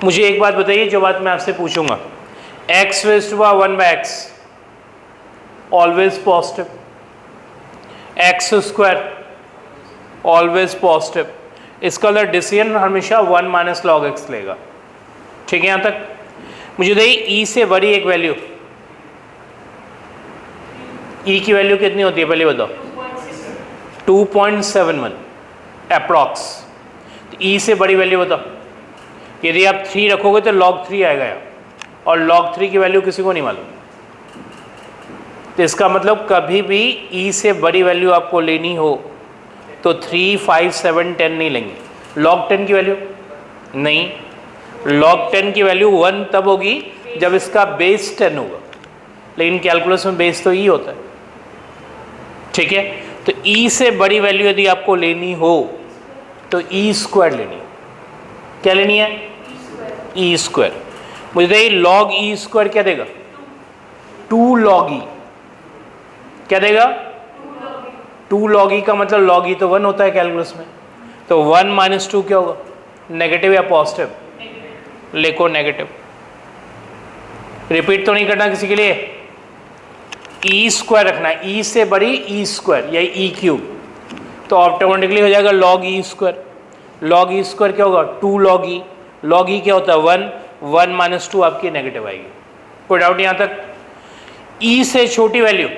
मुझे एक बात बताइए, जो बात मैं आपसे पूछूंगा, X raise to power 1 by X always positive, X square always positive, इसका मतलब डिसीजन हमेशा 1 माइनस लॉग एक्स लेगा। ठीक है यहाँ तक? मुझे देखिए ई से बड़ी एक वैल्यू, ई की वैल्यू कितनी होती है पहले बताओ? 2.71 अप्रॉक्स। तो ई से बड़ी वैल्यू बताओ। यदि आप 3 रखोगे तो log 3 आएगा यहाँ, और log 3 की वैल्यू किसी को नहीं मालूम। तो इसका मतलब कभी भी ई से बड़ी वैल्यू आपको लेनी हो तो 3, 5, 7, 10 नहीं लेंगे। log 10 की वैल्यू नहीं, log 10 की वैल्यू 1 तब होगी जब इसका बेस 10 होगा, लेकिन कैलकुलस में बेस तो ई होता है। ठीक है, तो ई से बड़ी वैल्यू यदि आपको लेनी हो तो ई स्क्वायर लेनी है। क्या लेनी है? E square. मुझे देखिए लॉग ई स्क्वायर क्या देगा? 2 लॉग ई। क्या देगा? 2 लॉग ई का मतलब लॉग ई तो 1 होता है कैलकुलस में, तो 1 माइनस 2 क्या होगा? नेगेटिव या पॉजिटिव? लिखो नेगेटिव। रिपीट तो नहीं करना किसी के लिए। ई स्क्वायर रखना है, ई से बड़ी ई स्क्वायर या ई क्यूब, तो ऑटोमेटिकली हो जाएगा log E square. Log E square क्या होगा? 2 लॉग ई। लॉग ई क्या होता है? 1, 1 माइनस 2 आपकी नेगेटिव आएगी। कोई डाउट यहाँ तक? ई से छोटी वैल्यू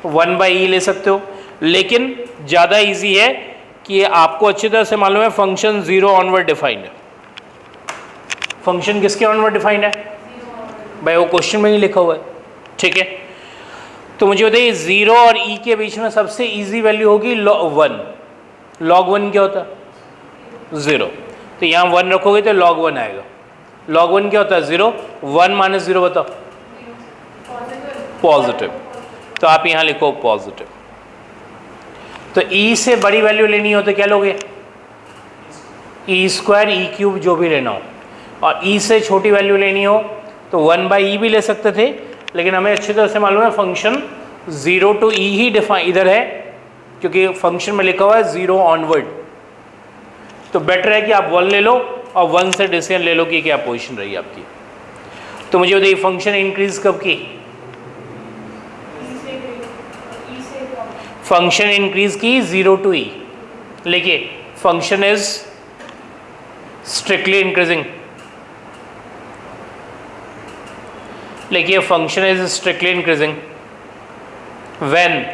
1 बाई ई ले सकते हो, लेकिन ज़्यादा इजी है कि आपको अच्छी तरह से मालूम है फंक्शन 0 ऑनवर्ड डिफाइंड है। फंक्शन किसके ऑनवर्ड डिफाइंड है भाई? वो क्वेश्चन में ही लिखा हुआ है। ठीक है, तो मुझे बताइए 0 और ई के बीच में सबसे इजी वैल्यू होगी 1। log 1 क्या होता है? 0। तो यहाँ 1 रखोगे तो log 1 आएगा। log 1 क्या होता है? 0। 1 माइनस 0 बताओ? पॉजिटिव। तो आप यहाँ लिखो पॉजिटिव। तो ई से बड़ी वैल्यू लेनी हो तो क्या लोगे? ई स्क्वायर, ई क्यूब, जो भी लेना हो। और ई से छोटी वैल्यू लेनी हो तो 1 बाई ई भी ले सकते थे, लेकिन हमें अच्छी तरह से मालूम है फंक्शन 0 टू ई ही डिफाइन इधर है, क्योंकि फंक्शन में लिखा हुआ है 0 ऑनवर्ड। तो बेटर है कि आप 1 ले लो और 1 से डिसीजन ले लो कि क्या पोजीशन रही आपकी। तो मुझे बताइए फंक्शन इंक्रीज कब की? फंक्शन इंक्रीज की 0 टू ई। लिखिए फंक्शन इज स्ट्रिक्टली इंक्रीजिंग। लिखिए function is strictly increasing when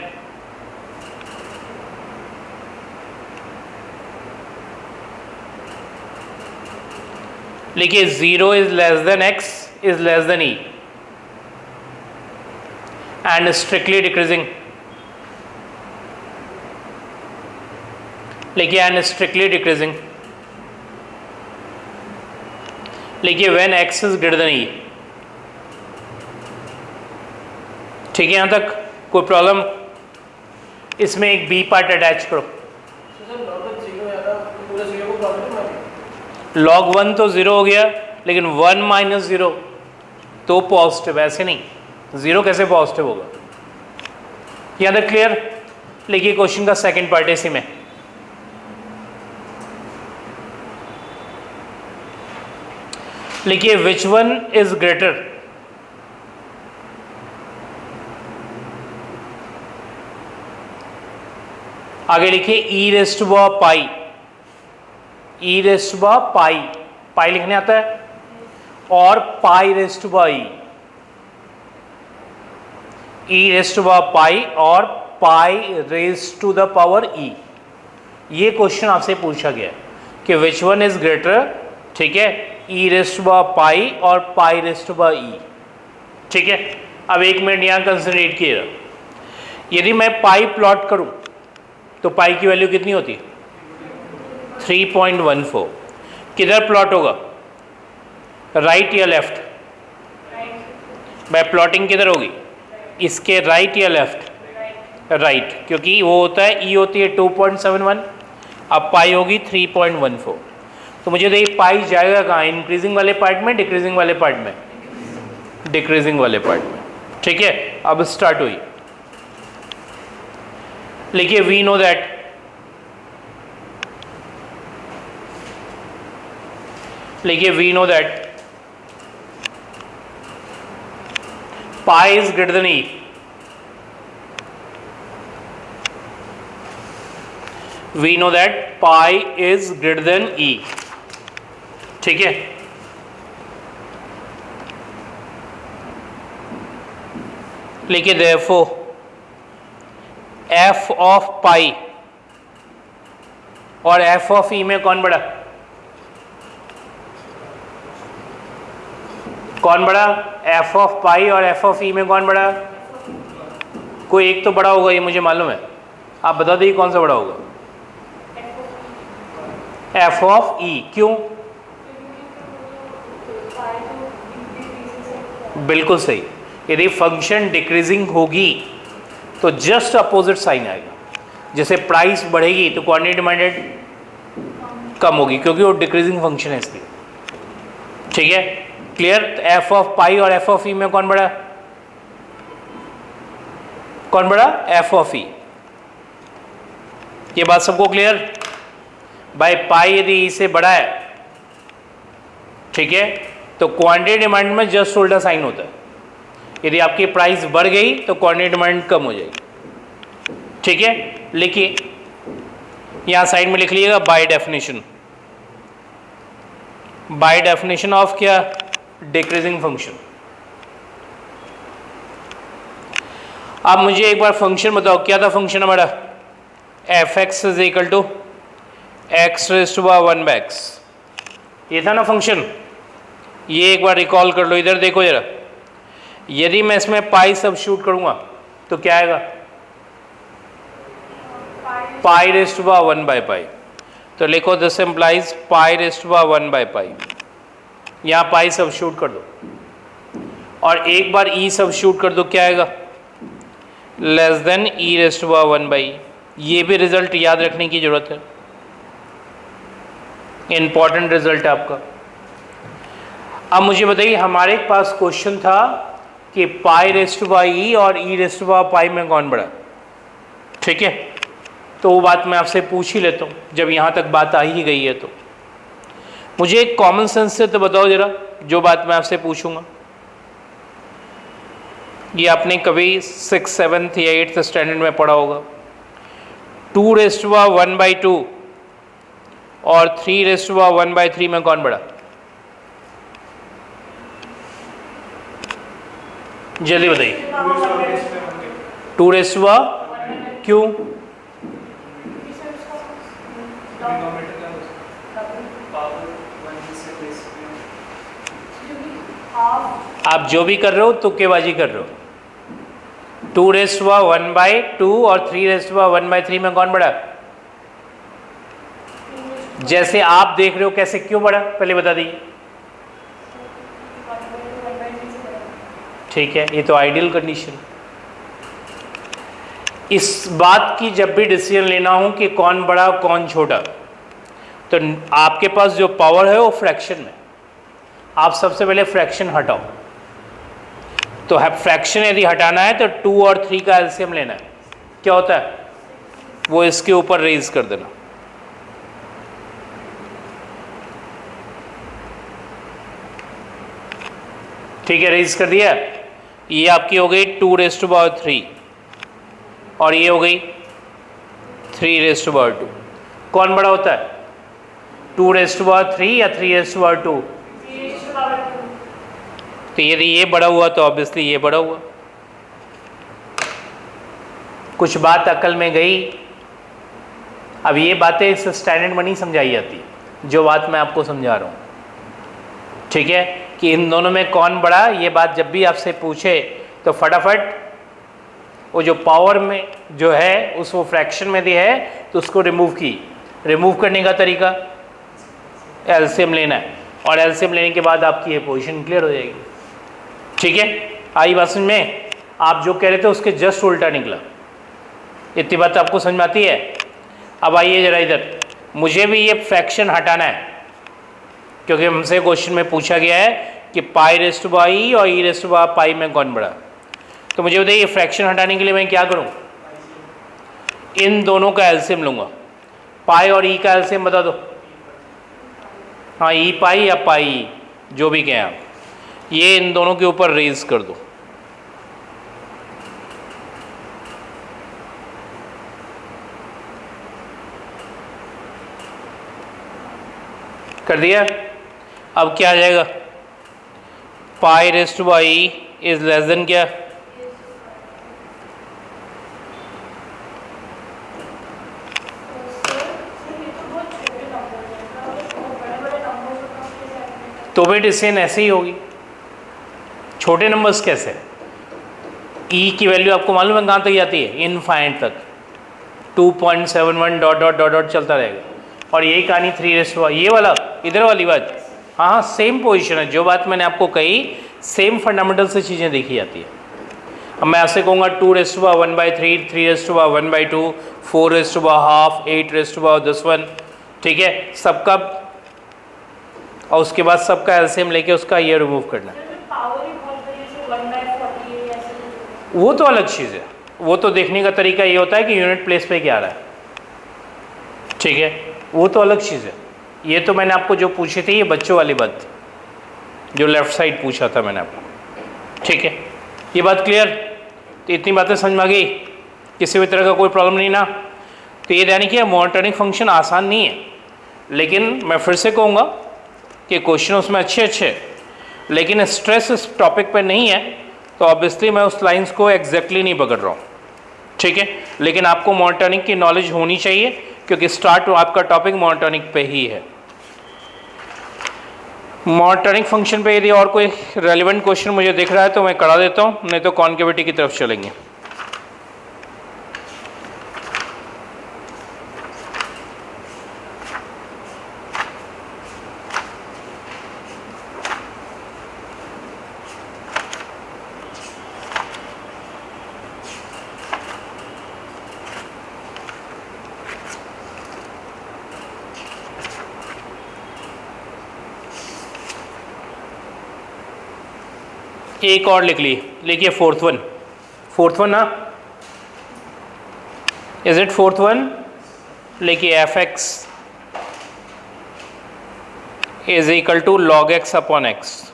लिखिए 0 is less than x is less than e and strictly decreasing. लिखिए एंड स्ट्रिक्टली डिक्रीजिंग। लिखिए व्हेन x इज ग्रेटर देन e। ठीक है यहाँ तक? कोई प्रॉब्लम? इसमें एक बी पार्ट अटैच करो। log 1 तो 0 हो गया, लेकिन 1 माइनस 0 तो पॉजिटिव, ऐसे नहीं, 0 कैसे पॉजिटिव होगा? यहाँ तक क्लियर? लिखिए क्वेश्चन का सेकंड पार्ट इसी में। लिखिए विच वन इज ग्रेटर, आगे लिखिए e raise to power pi, e raise to power pi, pi लिखने आता है, और pi raise to power e raise to power pi और pi raise to the power e. ये क्वेश्चन आपसे पूछा गया है कि विच वन इज ग्रेटर, ठीक है, ई रेस्ट टू पावर पाई और पाई रेस्ट टू पावर ई, ठीक है। अब एक मिनट यहाँ कंसिडरेट कीजिएगा, यदि मैं पाई प्लॉट करूं तो पाई की वैल्यू कितनी होती है? 3.14। किधर प्लॉट होगा, राइट या लेफ्ट? बाय प्लॉटिंग किधर होगी, इसके राइट या लेफ्ट? राइट, क्योंकि वो होता है ई होती है 2.71, अब पाई होगी 3.14। तो मुझे देखिए पाई जाएगा कहाँ, इंक्रीजिंग वाले पार्ट में, डिक्रीजिंग वाले पार्ट में? डिक्रीजिंग वाले पार्ट में, ठीक है। अब स्टार्ट हुई, लिखिए वी नो दैट, लिखिए we know that pi is greater than e, we know that pi is greater than e, ठीक है। लिखिए देयरफॉर एफ ऑफ पाई और एफ ऑफ ई में कौन बड़ा? कौन बड़ा? एफ ऑफ पाई और एफ ऑफ ई में कौन बड़ा? कोई एक तो बड़ा होगा, ये मुझे मालूम है, आप बता दीजिए कौन सा बड़ा होगा? एफ ऑफ ई। क्यों? बिल्कुल सही, यदि फंक्शन डिक्रीजिंग होगी तो जस्ट अपोजिट साइन आएगा, जैसे प्राइस बढ़ेगी तो क्वांटिटी डिमांडेड कम होगी, क्योंकि वो डिक्रीजिंग फंक्शन है इसलिए, ठीक है। क्लियर? एफ ऑफ पाई और एफ ऑफ ई में कौन बड़ा? कौन बड़ा? एफ ऑफ ई। ये बात सबको क्लियर? भाई पाई यदि ई से बड़ा है, ठीक है, तो क्वांटिटी डिमांड में जस्ट उल्टा साइन होता है, यदि आपकी प्राइस बढ़ गई तो क्वांटिटी डिमांड कम हो जाएगी, ठीक है। लिखिए यहां साइड में लिख लीजिएगा by definition, by definition of क्या? Decreasing function. अब मुझे एक बार फंक्शन बताओ, क्या था फंक्शन हमारा? F x is equal to X raise to power 1 by X, ये था ना फंक्शन। ये एक बार रिकॉल कर लो, इधर देखो जरा, यदि मैं इसमें पाई सब्स्टिट्यूट करूंगा तो क्या आएगा? Pi raise to power 1 by pi. तो लिखो this implies pi raise to power 1 by pi, यहाँ पाई सब्स्टिट्यूट कर दो और एक बार ई सब्स्टिट्यूट कर दो, क्या आएगा? Less than E raise to power 1 by. ये भी रिजल्ट याद रखने की जरूरत है, इंपॉर्टेंट रिजल्ट है आपका। अब मुझे बताइए, हमारे पास क्वेश्चन था कि pi raise to power E और E raise to power pi में कौन बड़ा, ठीक है। तो वो बात मैं आपसे पूछ ही लेता हूँ, जब यहाँ तक बात आ ही गई है तो मुझे एक कॉमन सेंस से तो बताओ जरा, जो बात मैं आपसे पूछूंगा ये आपने कभी 6th 7th या 8th स्टैंडर्ड में पढ़ा होगा। 2 रेज़ टू पावर 1 बाई 2 और 3 रेज़ टू पावर 1 बाई 3 में कौन बड़ा? जल्दी बताइए। 2 रेज़ टू पावर, क्यों? आप जो भी कर रहे हो तुक्केबाजी कर रहे हो। 2 रेज़ टू पावर 1 बाई 2 और 3 रेज़ टू पावर 1 बाई 3 में कौन बड़ा? जैसे आप देख रहे हो कैसे, क्यों बड़ा, पहले बता दीजिए। ठीक है, ये तो आइडियल कंडीशन। इस बात की जब भी डिसीजन लेना हो कि कौन बड़ा कौन छोटा, तो आपके पास जो पावर है वो फ्रैक्शन में, आप सबसे पहले फ्रैक्शन हटाओ। तो फ्रैक्शन यदि हटाना है तो 2 और 3 का एलसीएम लेना है। क्या होता है वो इसके ऊपर रेज कर देना। ठीक है, रेज कर दिया। ये आपकी हो गई 2⁻³ और ये हो गई 3⁻²। कौन बड़ा होता है, 2⁻³ या 3⁻²? तो यदि ये बड़ा हुआ तो ऑब्वियसली ये बड़ा हुआ। कुछ बात अकल में गई। अब ये बातें इस स्टैंडर्ड में नहीं समझाई जाती, जो बात मैं आपको समझा रहा हूँ। ठीक है, कि इन दोनों में कौन बड़ा, ये बात जब भी आपसे पूछे तो फटाफट वो जो पावर में जो है उस वो फ्रैक्शन में दी है तो उसको रिमूव करने का तरीका एलसीएम लेना है, और एलसीएम लेने के बाद आपकी ये पोजीशन क्लियर हो जाएगी। ठीक है, आई बात समझ में? आप जो कह रहे थे उसके जस्ट उल्टा निकला। इतनी बात आपको समझ में आती है? अब आइए जरा इधर, मुझे भी ये फ्रैक्शन हटाना है क्योंकि हमसे क्वेश्चन में पूछा गया है कि π⁻i और e⁻π में कौन बड़ा। तो मुझे बताइए फ्रैक्शन हटाने के लिए मैं क्या करूं? इन दोनों का एलसीएम लूंगा। पाई और ई का एलसीएम बता दो। हाँ, ई पाई या पाई जो भी कहें आप, ये इन दोनों के ऊपर रेज कर दो। कर दिया? अब क्या आ जाएगा? π⁻i इज लेस देन क्या? तो बेट इससे ऐसे ही होगी। छोटे नंबर्स कैसे? ई की वैल्यू आपको मालूम है कहाँ तक जाती है? इनफाइनाइट तक, 2.71 डॉट डॉट डॉट डॉट चलता रहेगा। और यही कहानी 3⁻, ये वाला इधर वाली बात, हाँ सेम पोजीशन है। जो बात मैंने आपको कही सेम फंडामेंटल से चीज़ें देखी जाती है। अब मैं आपसे कहूँगा 2⁻⁴, 3⁻⁴, 4⁻², 8⁻10⁻, ठीक है, सबका, और उसके बाद सबका एलसीएम लेके उसका ये रिमूव करना। वो तो अलग चीज़ है, वो तो देखने का तरीका ये होता है कि यूनिट प्लेस पे क्या आ रहा है। ठीक है, वो तो अलग चीज़ है। ये तो मैंने आपको जो पूछी थी ये बच्चों वाली बात थी, जो लेफ्ट साइड पूछा था मैंने आपको। ठीक है, ये बात क्लियर? तो इतनी बातें समझ में आ गई, किसी भी तरह का कोई प्रॉब्लम नहीं ना? तो ये यानी कि मोनोटोनिक फंक्शन आसान नहीं है, लेकिन मैं फिर से कहूँगा कि क्वेश्चन उसमें अच्छे अच्छे, लेकिन स्ट्रेस इस टॉपिक पे नहीं है, तो ऑब्वियसली मैं उस लाइंस को एग्जैक्टली नहीं पकड़ रहा हूँ। ठीक है, लेकिन आपको मोनोटोनिक की नॉलेज होनी चाहिए क्योंकि स्टार्ट आपका टॉपिक मोनोटोनिक पे ही है। मोनोटोनिक फंक्शन पे यदि और कोई रेलिवेंट क्वेश्चन मुझे दिख रहा है तो मैं करा देता हूँ, नहीं तो कॉन्केविटी की तरफ चलेंगे। एक और लिख ली, लिखिए फोर्थ वन ना, इज इट फोर्थ वन? लिखिए f(x) is equal to log x upon x।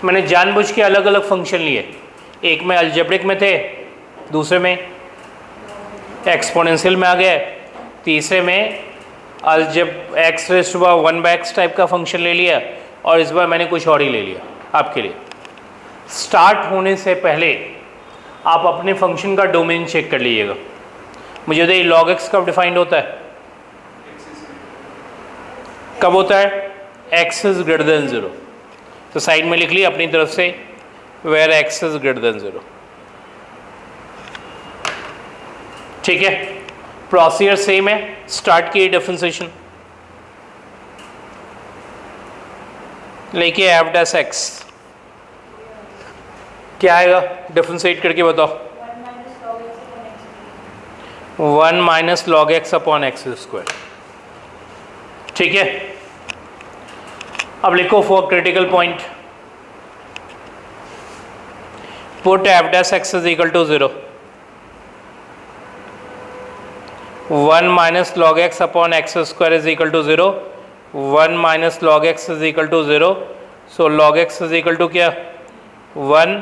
मैंने जानबूझ के अलग अलग फंक्शन लिए, एक में अलजेब्रिक में थे, दूसरे में एक्सपोनेंशियल में आ गए, तीसरे में x⁻1/x टाइप का फंक्शन ले लिया, और इस बार मैंने कुछ और ही ले लिया आपके लिए। स्टार्ट होने से पहले आप अपने फंक्शन का डोमेन चेक कर लीजिएगा। मुझे बताइए log x कब डिफाइंड होता है? कब होता है? x इज ग्रेटर देन 0। तो साइड में लिख लिया अपनी तरफ से वेयर x इज ग्रेटर देन 0। ठीक है, प्रोसीजर सेम है, स्टार्ट की डिफरेंशिएशन लेके f'(x) क्या आएगा? डिफरेंशिएट करके बताओ। 1 - log x अपॉन x²। ठीक है, अब लिखो for critical point put F dash x is equal to 0, 1 minus log x upon x square is equal to 0, 1 minus log x is equal to 0, so log x is equal to क्या 1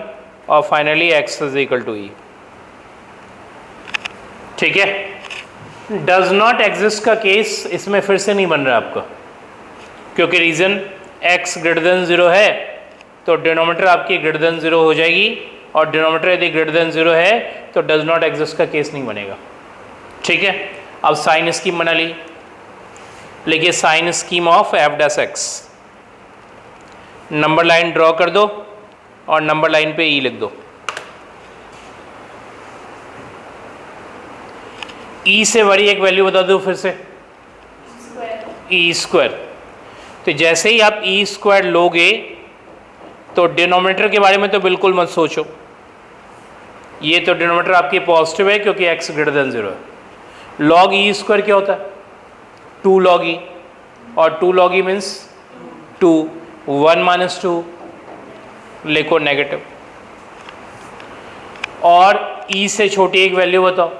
और finally x is equal to e. ठीक है, does not exist का case इसमें फिर से नहीं बन रहा आपका, क्योंकि रीजन x ग्रेटर देन 0 है तो डिनोमिनेटर आपकी ग्रेटर देन 0 हो जाएगी, और डिनोमिनेटर यदि ग्रेटर देन 0 है तो डज नॉट एग्जिस्ट का केस नहीं बनेगा। ठीक है, अब साइन स्कीम बना ली, लिखिए sign scheme of F dash X, number line draw कर दो और नंबर लाइन पे ई लिख दो। ई से बड़ी एक वैल्यू बता दो फिर से, ई स्क्वायर। तो जैसे ही आप ई स्क्वायर लोगे तो डिनोमिनेटर के बारे में तो बिल्कुल मत सोचो, ये तो डिनोमिनेटर आपकी पॉजिटिव है क्योंकि x ग्रेटर देन 0 है। लॉग ई स्क्वायर क्या होता है 2 लॉग ई, और 2 लॉग ई मीन्स 2, 1 माइनस 2 लिखो नेगेटिव, और ई से छोटी एक वैल्यू बताओ,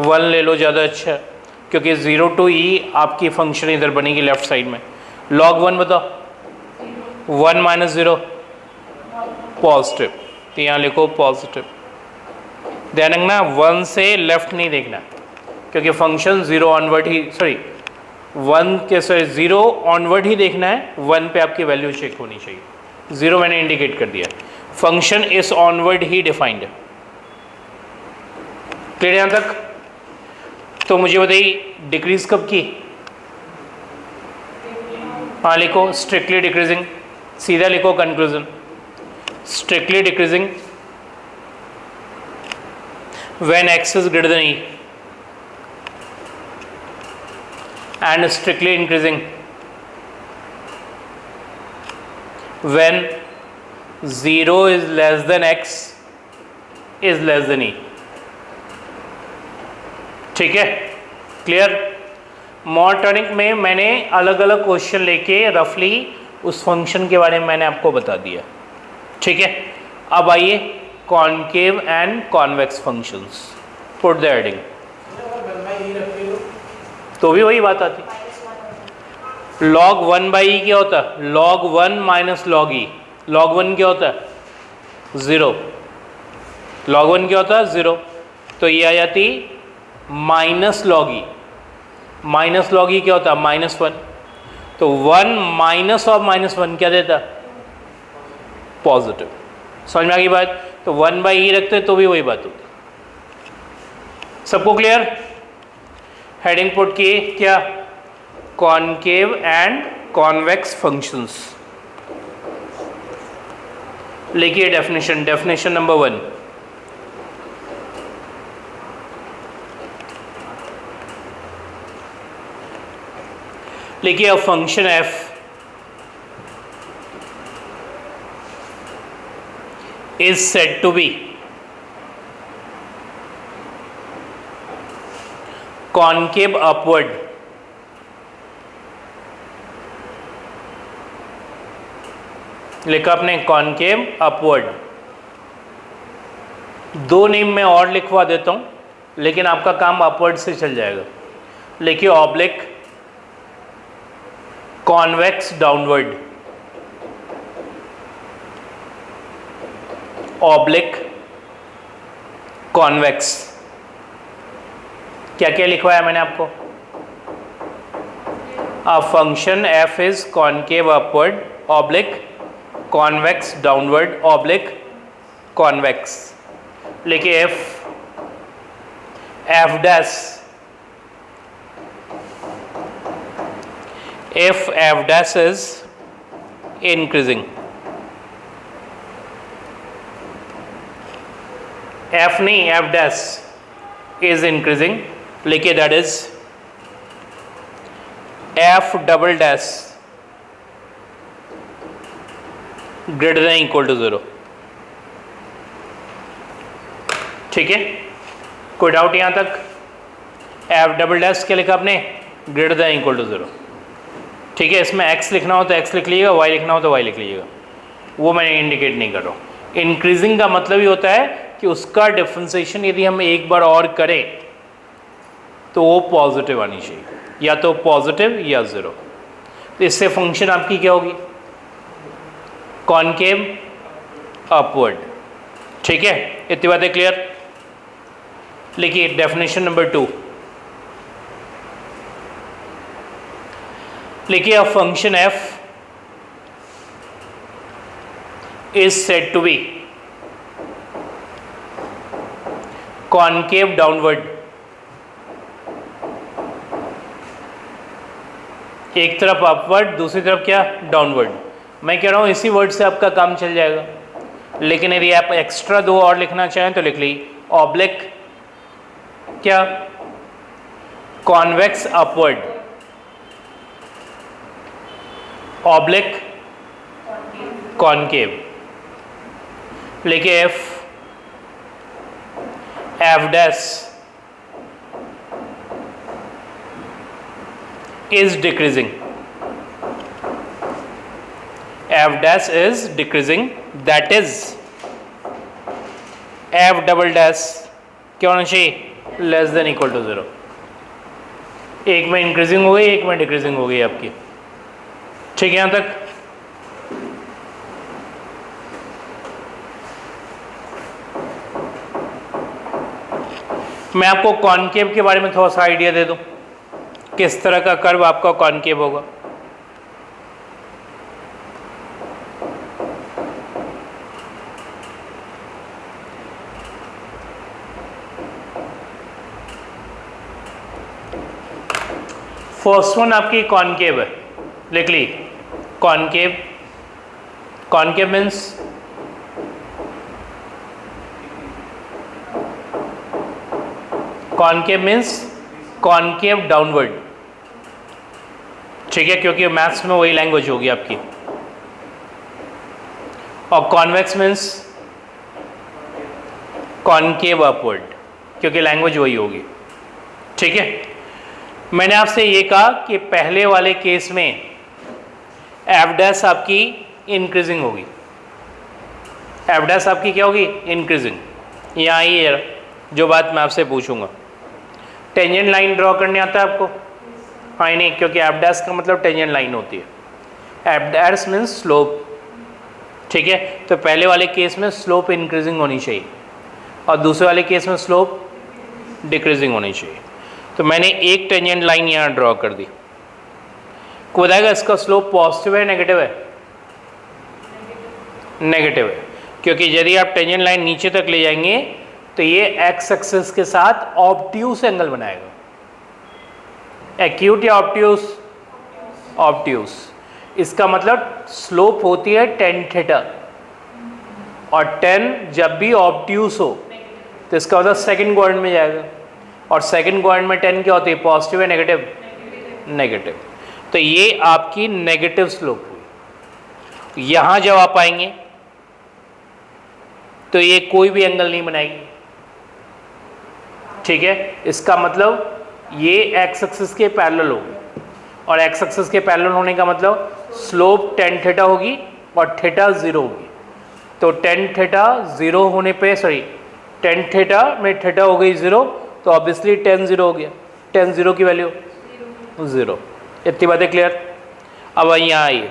1 ले लो ज़्यादा अच्छा है, क्योंकि 0 टू ई आपकी फंक्शन इधर बनेगी लेफ्ट साइड में। लॉग 1 बताओ, 1 माइनस 0 पॉजिटिव, तो यहाँ लिखो पॉजिटिव। ध्यान रखना 1 से लेफ्ट नहीं देखना, क्योंकि फंक्शन 0 ऑनवर्ड ही 0 ऑनवर्ड ही देखना है, 1 पे आपकी वैल्यू चेक होनी चाहिए। 0 मैंने इंडिकेट कर दिया, फंक्शन इस ऑनवर्ड ही डिफाइंड है। क्लियर यहाँ तक? तो मुझे बताइए डिक्रीज कब की? हाँ लिखो स्ट्रिक्टली डिक्रीजिंग, सीधा लिखो conclusion, strictly decreasing when x is greater than e and strictly increasing when 0 is less than x is less than e। ठीक है, क्लियर? मोनोटॉनिक में मैंने अलग अलग क्वेश्चन लेके रफली उस फंक्शन के बारे में मैंने आपको बता दिया। ठीक है, अब आइए concave and convex functions, put the heading, तो भी वही बात आती। log 1 बाई ई क्या होता है? log 1 माइनस log ई। log 1 क्या होता है? 0। log 1 क्या होता है? 0। तो ये आ जाती माइनस log ई। माइनस log ई क्या होता है? -1। तो 1 माइनस ऑफ -1 क्या देता? पॉजिटिव। समझ में आ गई बात? तो 1 बाई ई रखते तो भी वही बात होती। सबको क्लियर? हेडिंग पुट की क्या? Concave and convex functions. लिखिए डेफिनेशन, डेफिनेशन नंबर 1, लिखिए a function f is said to be concave upward लिखा आपने कॉनकेव अपवर्ड। 2 नेम मैं और लिखवा देता हूं, लेकिन आपका काम अपवर्ड से चल जाएगा। लिखिए oblique convex downward, oblique convex. क्या क्या लिखवाया मैंने आपको? अ function f is concave upward oblique convex downward oblique convex. लिखिए f dash if f dash is increasing, f नहीं f dash is increasing, लिखिए that is f double dash greater than equal to 0। ठीक है, कोई doubt यहाँ तक? f double dash क्या लिखा आपने? Greater than equal to 0। ठीक है, इसमें x लिखना हो तो x लिख लीजिएगा, y लिखना हो तो y लिख लीजिएगा, वो मैं इंडिकेट नहीं कर रहा हूँ। इंक्रीजिंग का मतलब ही होता है कि उसका डिफरेंशिएशन यदि हम एक बार और करें तो वो पॉजिटिव आनी चाहिए, या तो पॉजिटिव या ज़ीरो। तो इससे फंक्शन आपकी क्या होगी? Concave upward. ठीक है, इतनी बातें क्लियर? लिखिए डेफिनेशन नंबर 2, लिखिए a function f is said to be concave downward। एक तरफ अपवर्ड, दूसरी तरफ क्या? डाउनवर्ड। मैं कह रहा हूं इसी वर्ड से आपका काम चल जाएगा, लेकिन यदि आप एक्स्ट्रा दो और लिखना चाहें तो लिख लीजिए ऑब्लिक क्या? Convex upward, oblique concave. लिखिए F dash is decreasing, f dash is decreasing, that is f double dash क्या होना चाहिए? Less than equal to 0। एक में इंक्रीजिंग हो गई, एक में डिक्रीजिंग हो गई आपकी। ठीक है, यहां तक? मैं आपको कॉनकेव के बारे में थोड़ा सा आइडिया दे दूं, किस तरह का कर्व आपका कॉनकेव होगा। फर्स्ट वन आपकी कॉनकेव है, लिख ली concave. Concave means concave downward. ठीक है, क्योंकि मैथ्स में वही लैंग्वेज होगी आपकी। और कॉन्वेक्स मीन्स कॉनकेव अपवर्ड, क्योंकि लैंग्वेज वही होगी। ठीक है, मैंने आपसे ये कहा कि पहले वाले केस में एफ डैश आपकी इंक्रीजिंग होगी। एफ डैश आपकी क्या होगी? इंक्रीजिंग। यहाँ ये जो बात मैं आपसे पूछूंगा, टेंजेंट लाइन ड्रॉ करने आता है आपको? हाँ नहीं, क्योंकि एफ डैश का मतलब टेंजेंट लाइन होती है। F dash means slope. ठीक है, तो पहले वाले केस में स्लोप इंक्रीजिंग होनी चाहिए और दूसरे वाले केस में स्लोप डिक्रीजिंग होनी चाहिए। तो मैंने एक टेंजेंट लाइन यहाँ ड्रॉ कर दी। को बताएगा इसका स्लोप पॉजिटिव है नेगेटिव है? नेगेटिव है, क्योंकि यदि आप टेंजेंट लाइन नीचे तक ले जाएंगे तो ये एक्स एक्सिस के साथ ऑब्ट्यूस एंगल बनाएगा। एक्यूट या ऑब्ट्यूस? ऑब्ट्यूस। इसका मतलब स्लोप होती है टेन थीटा, और टेन जब भी ऑब्ट्यूस हो तो इसका मतलब सेकंड क्वाड्रेंट में जाएगा, और सेकंड क्वाड्रेंट में टेन क्या होती है? पॉजिटिव है नेगेटिव? नेगेटिव। तो ये आपकी नेगेटिव स्लोप हुई। यहां जब आप आएंगे तो ये कोई भी एंगल नहीं बनाएगी। ठीक है, इसका मतलब ये एक्स एक्सिस के पैरेलल होगी, और एक्स एक्सिस के पैरेलल होने का मतलब स्लोप टेन थीटा होगी और थीटा 0 होगी। तो टेन थीटा 0 होने पे, सॉरी, टेन थीटा में थीटा हो गई 0, तो ऑब्वियसली टेन 0 हो गया। टेन 0 की वैल्यू 0। इतनी बातें क्लियर? अब यहाँ आइए,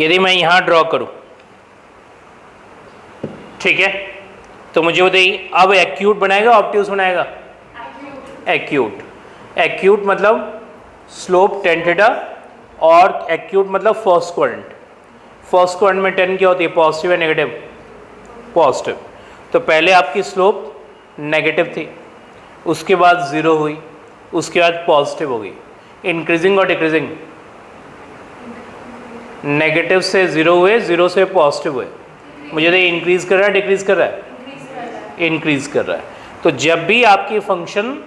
यदि मैं यहाँ ड्रॉ करूँ, ठीक है, तो मुझे बताइए अब एक्यूट बनाएगा ऑब्ट्यूस बनाएगा? एक्यूट। एक्यूट मतलब स्लोप टेन थीटा, और एक्यूट मतलब फर्स्ट क्वाड्रेंट। फर्स्ट क्वाड्रेंट में टेन क्या होती है? पॉजिटिव है नेगेटिव? पॉजिटिव। तो पहले आपकी स्लोप नेगेटिव थी, उसके बाद 0 हुई, उसके बाद पॉजिटिव हो गई। इंक्रीजिंग और डिक्रीजिंग? नेगेटिव से 0 हुए, 0 से पॉजिटिव हुए। मुझे तो इंक्रीज कर रहा है डिक्रीज कर रहा है? इंक्रीज कर रहा है। तो जब भी आपकी फंक्शन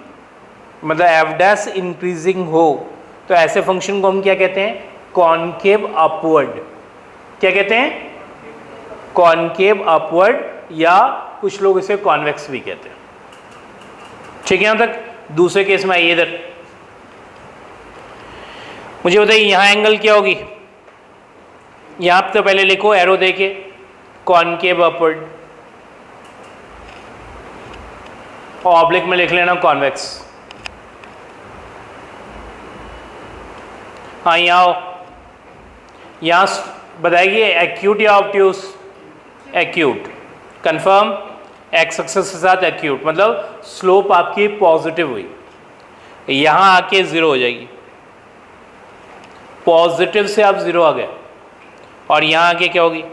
मतलब एफ डैश इंक्रीजिंग हो तो ऐसे फंक्शन को हम क्या कहते हैं? Concave upward. क्या कहते हैं? कॉनकेव अपवर्ड, या कुछ लोग इसे कॉन्वेक्स भी कहते हैं। ठीक है, यहां तक? दूसरे केस में आइए इधर, मुझे बताइए यहाँ एंगल क्या होगी, यहाँ तो पहले लिखो एरो देके कॉनकेव अपवर्ड, और ऑब्लिक में लिख लेना कॉन्वेक्स। हाँ यहाँ आओ, यहाँ बताएगी एक्यूट या obtuse, acute, confirm, x axis के साथ एक्यूट, मतलब स्लोप आपकी पॉजिटिव हुई, यहाँ आके जीरो हो जाएगी, पॉजिटिव से आप जीरो आ गए, और यहाँ आके क्या होगी,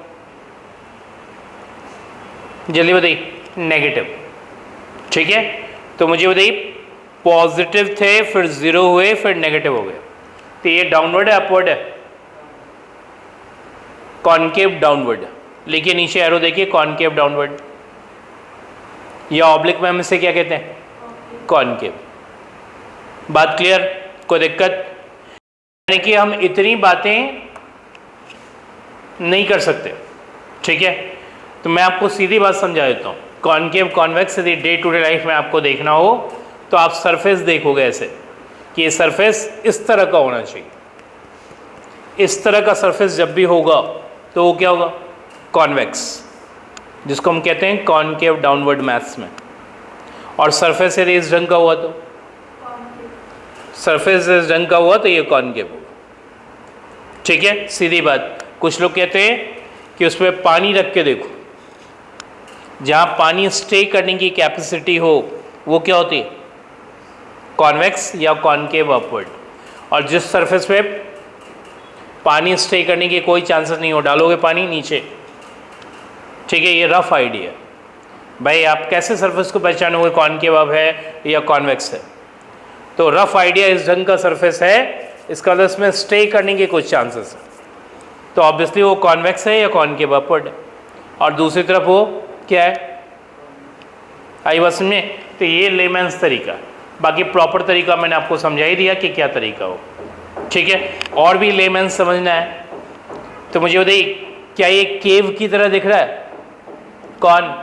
जल्दी बताइए, नेगेटिव। ठीक है, तो मुझे बताइए पॉजिटिव थे, फिर जीरो हुए, फिर नेगेटिव हो गए, तो ये डाउनवर्ड है अपवर्ड है, कॉनकेव डाउनवर्ड, लिखिए नीचे एरो देखिए कॉनकेव डाउनवर्ड, या ऑब्लिक में हम इसे क्या कहते हैं, कॉनकेव। बात क्लियर, कोई दिक्कत? यानी कि हम इतनी बातें नहीं कर सकते। ठीक है, तो मैं आपको सीधी बात समझा देता हूँ। कॉनकेव कॉन्वेक्स यदि डे टू डे लाइफ में आपको देखना हो तो आप सरफेस देखोगे ऐसे कि ये सरफेस इस तरह का होना चाहिए, इस तरह का सरफेस जब भी होगा तो वो क्या होगा, कॉन्वेक्स, जिसको हम कहते हैं कॉनकेव डाउनवर्ड मैथ्स में। और सरफेस यदि इस ढंग का हुआ तो सरफेस इस ढंग का हुआ तो ये कॉनकेव होगा। ठीक है, सीधी बात। कुछ लोग कहते हैं कि उसमें पानी रख के देखो, जहाँ पानी स्टे करने की कैपेसिटी हो वो क्या होती है, कॉन्वेक्स या कॉनकेव अपवर्ड। और जिस सरफेस पे पानी स्टे करने के कोई चांसेस नहीं हो, डालोगे पानी नीचे। ठीक है, ये रफ आइडिया है भाई, आप कैसे सरफेस को पहचानोगे कॉनकेव अब है या कॉन्वेक्स है। तो रफ आइडिया इस ढंग का सरफेस है, इसका मतलब इसमें स्टे करने के कुछ चांसेस है, तो ऑब्वियसली वो कॉन्वेक्स है या कॉनकेव अपवर्ड है। और दूसरी तरफ वो क्या है, आई बात समझे। तो ये लेमैन्स तरीका, बाकी प्रॉपर तरीका मैंने आपको समझा ही दिया कि क्या तरीका हो। ठीक है, और भी लेमैन्स समझना है तो मुझे बताइए, क्या ये केव की तरह दिख रहा है, कॉन,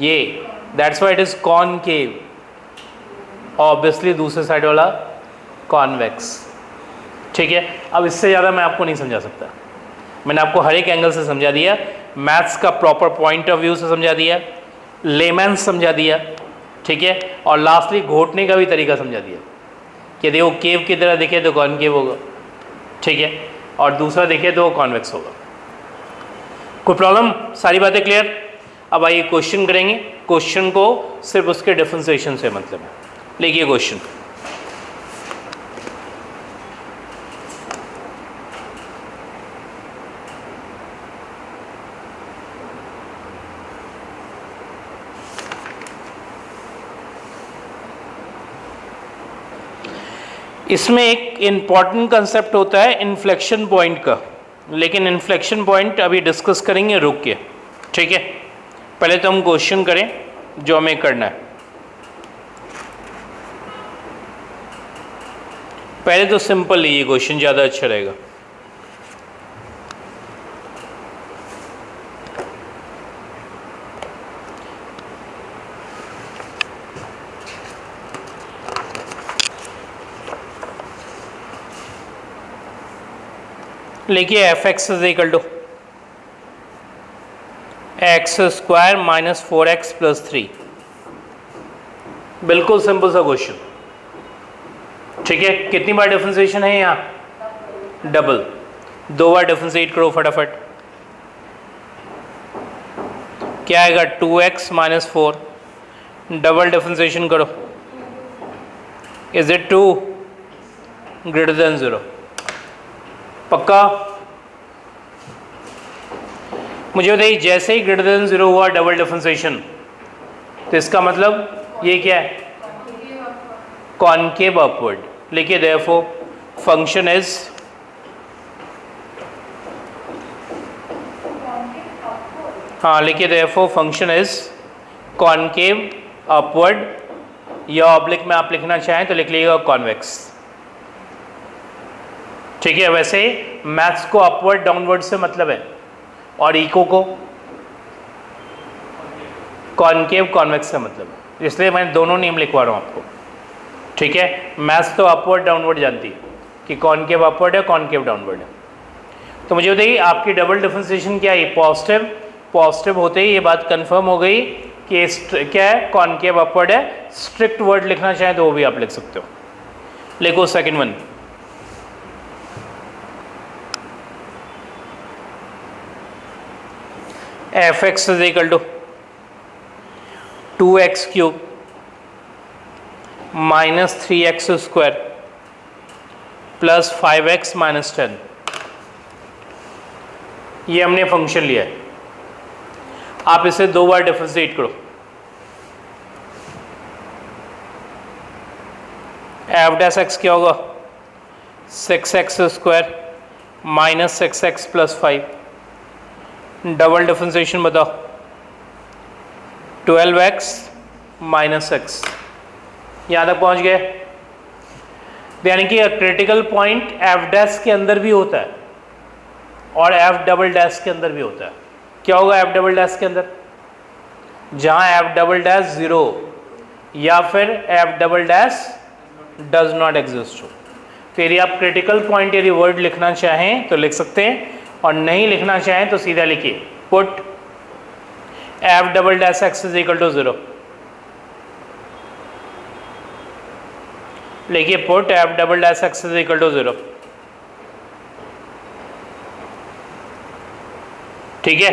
ये that's why it is concave, obviously दूसरे साइड वाला कॉन्वेक्स। ठीक है, अब इससे ज़्यादा मैं आपको नहीं समझा सकता, मैंने आपको हर एक एंगल से समझा दिया, मैथ्स का प्रॉपर पॉइंट ऑफ व्यू से समझा दिया, लेमैन्स समझा दिया। ठीक है, और लास्टली घोटने का भी तरीका समझा दिया कि देखो केव की तरह दिखे तो कॉनकेव होगा। ठीक है, और दूसरा देखे तो कॉन्वेक्स होगा। कोई प्रॉब्लम? सारी बातें क्लियर? अब आइए क्वेश्चन करेंगे। क्वेश्चन को सिर्फ उसके डिफरेंशिएशन से मतलब है। लिखिए क्वेश्चन। इसमें एक इम्पॉर्टेंट कंसेप्ट होता है इन्फ्लेक्शन पॉइंट का, लेकिन इन्फ्लेक्शन पॉइंट अभी डिस्कस करेंगे रुक के। ठीक है, पहले तो हम क्वेश्चन करें जो हमें करना है। पहले तो सिंपल लीजिए क्वेश्चन, ज़्यादा अच्छा रहेगा। लिखिए F x is equal to X square minus 4x plus 3। बिल्कुल सिंपल सा क्वेश्चन। ठीक है, कितनी बार डिफरेंशिएशन है यहाँ, डबल, 2 बार डिफरेंशिएट करो फटाफट। क्या आएगा, 2x माइनस 4, डबल डिफरेंशिएशन करो, इज इट 2 ग्रेटर देन 0? पक्का? मुझे बताइए जैसे ही ग्रेटर देन 0 हुआ डबल डिफरेंशिएशन, तो इसका मतलब ये क्या है, कॉनकेव अपवर्ड। लिखिए देयरफॉर फंक्शन इज लिखिए therefore function is concave upward, या ऑब्लिक में आप लिखना चाहें तो लिख लीजिएगा कॉन्वेक्स। ठीक है, वैसे मैथ्स को अपवर्ड डाउनवर्ड से मतलब है, और इको को कॉनकेव कॉन्वेक्स से मतलब है, इसलिए मैं दोनों नेम लिखवा रहा हूँ आपको। ठीक है, मैथ्स तो अपवर्ड डाउनवर्ड जानती है कि कॉनकेव अपवर्ड है कॉनकेव डाउनवर्ड है। तो मुझे बताइए आपकी डबल डिफरेंशिएशन क्या है, पॉजिटिव, पॉजिटिव होते ही ये बात कंफर्म हो गई कि क्या है, कॉनकेव अपवर्ड है। स्ट्रिक्ट वर्ड लिखना चाहें तो वो भी आप लिख सकते हो। लिखो second one, F x is equal to 2x cube minus 3x square plus 5x minus 10। ये हमने फंक्शन लिया है, आप इसे 2 बार डिफरेंशिएट करो। एफ डैश एक्स क्या होगा, 6x square minus 6x plus 5। Double differentiation बताओ, 12x माइनस x। यहाँ तक पहुँच गए। यानी कि क्रिटिकल पॉइंट एफ डैश के अंदर भी होता है और एफ डबल डैश के अंदर भी होता है। क्या होगा एफ डबल डैश के अंदर, जहाँ एफ डबल डैश 0 या फिर F double dash does not exist हो। तो यदि आप क्रिटिकल पॉइंट यदि वर्ड लिखना चाहें तो लिख सकते हैं, और नहीं लिखना चाहें तो सीधा लिखिए put f double dash x is equal to 0। लिखिए put f double dash x is equal to 0। ठीक है,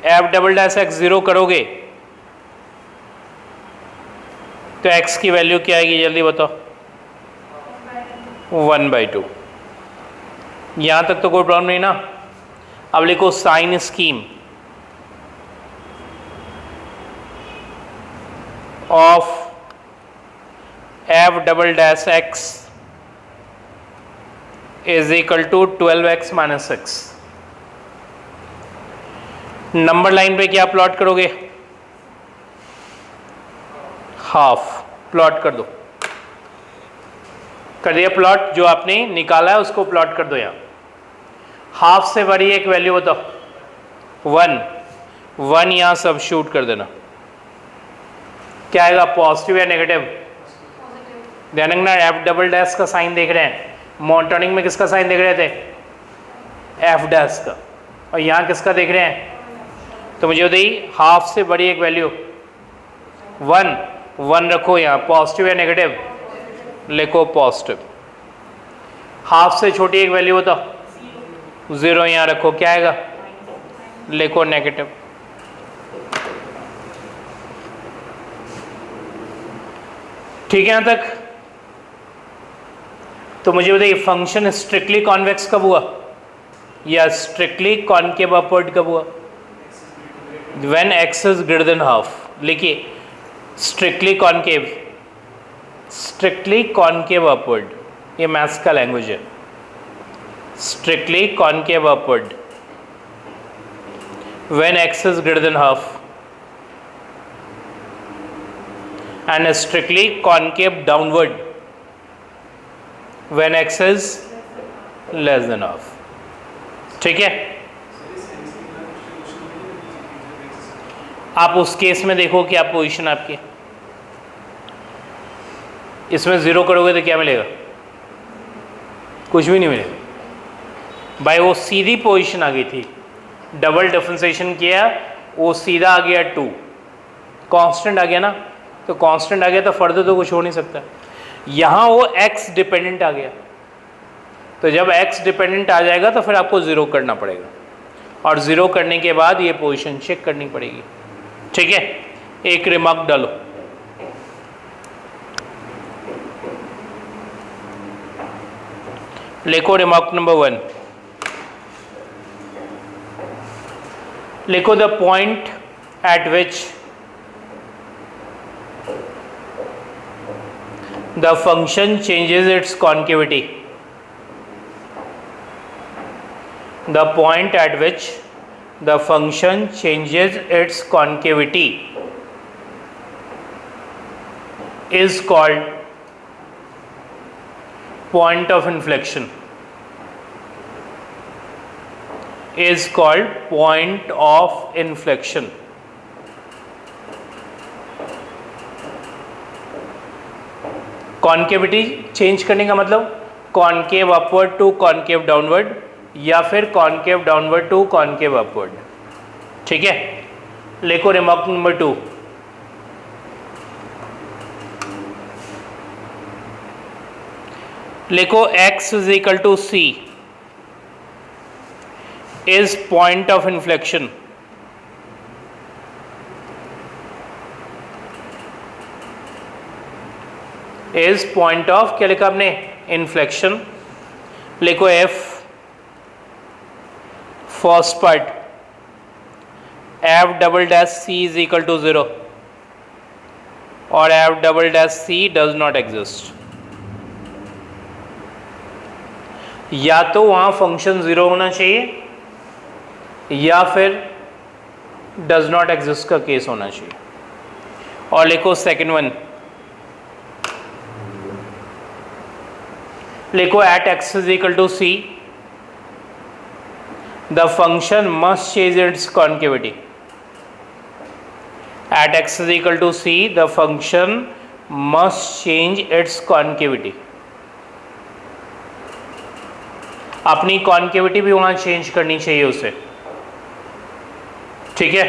एफ डबल डैश एक्स 0 करोगे तो x की वैल्यू क्या आएगी, जल्दी बताओ, 1/2। यहां तक तो कोई प्रॉब्लम नहीं ना। अब लिखो sign scheme of f double dash x is equal to 12x minus 6। Number line पे क्या प्लॉट करोगे, हाफ प्लॉट कर दो। कर दिया प्लॉट, जो आपने निकाला है उसको प्लॉट कर दो। यहाँ हाफ से बड़ी एक वैल्यू बताओ, 1 यहाँ सब्स्टिट्यूट कर देना। क्या आएगा, पॉजिटिव या नेगेटिव, ध्यान रखना एफ डबल डैश का साइन देख रहे हैं, मोनोटोनिक में किसका साइन देख रहे थे, एफ डैश का, और यहाँ किसका देख रहे हैं। तो मुझे बताइए हाफ से बड़ी एक वैल्यू 1 रखो यहाँ, पॉजिटिव या नेगेटिव, लिखो पॉजिटिव। हाफ से छोटी एक वैल्यू बताओ, 0 यहाँ रखो, क्या आएगा, लिखो नेगेटिव। ठीक है यहाँ तक। तो मुझे बताइए फंक्शन स्ट्रिक्टली कॉन्वेक्स कब हुआ या स्ट्रिक्टली कॉनकेव अपवर्ड कब हुआ, व्हेन x इज ग्रेटर देन हाफ। लिखिए स्ट्रिक्टली कॉनकेव अपवर्ड, ये मैथ्स का लैंग्वेज है। Strictly concave upward when x इज greater than half, and strictly concave downward when x is less than half। ठीक है, आप उस केस में देखो कि आप पोजीशन आपकी, इसमें 0 करोगे तो क्या मिलेगा, कुछ भी नहीं मिलेगा भाई। वो सीधी पोजीशन आ गई थी, डबल डिफरेंशिएशन किया, वो सीधा आ गया 2, कांस्टेंट आ गया ना, तो कांस्टेंट आ गया तो फर्दर तो कुछ हो नहीं सकता। यहाँ वो x डिपेंडेंट आ गया, तो जब x डिपेंडेंट आ जाएगा तो फिर आपको 0 करना पड़ेगा, और 0 करने के बाद ये पोजीशन चेक करनी पड़ेगी। ठीक है, एक रिमार्क डालो, लिखो रिमार्क नंबर 1, लिखो the point eight which the function changes its concavity, the point at which the function changes its concavity is called point of inflection, is called point of inflection। Concavity change करने का मतलब concave upward to concave downward या फिर concave downward to concave upward. ठीक है, लिखो remark number 2। लिखो x is equal to c is point of inflection is point of, क्या लिखा आपने, इन्फ्लेक्शन। लिखो f first part f double dash c is equal to 0 और f double dash c does not exist. या तो वहां function 0 होना चाहिए या फिर डज नॉट एग्जिस्ट का केस होना चाहिए। और लिखो सेकंड वन, लिखो at x is equal to c the function must change its concavity. At x is equal to c the function must change its concavity. अपनी कॉन्केविटी भी वहां change करनी चाहिए उसे। ठीक है,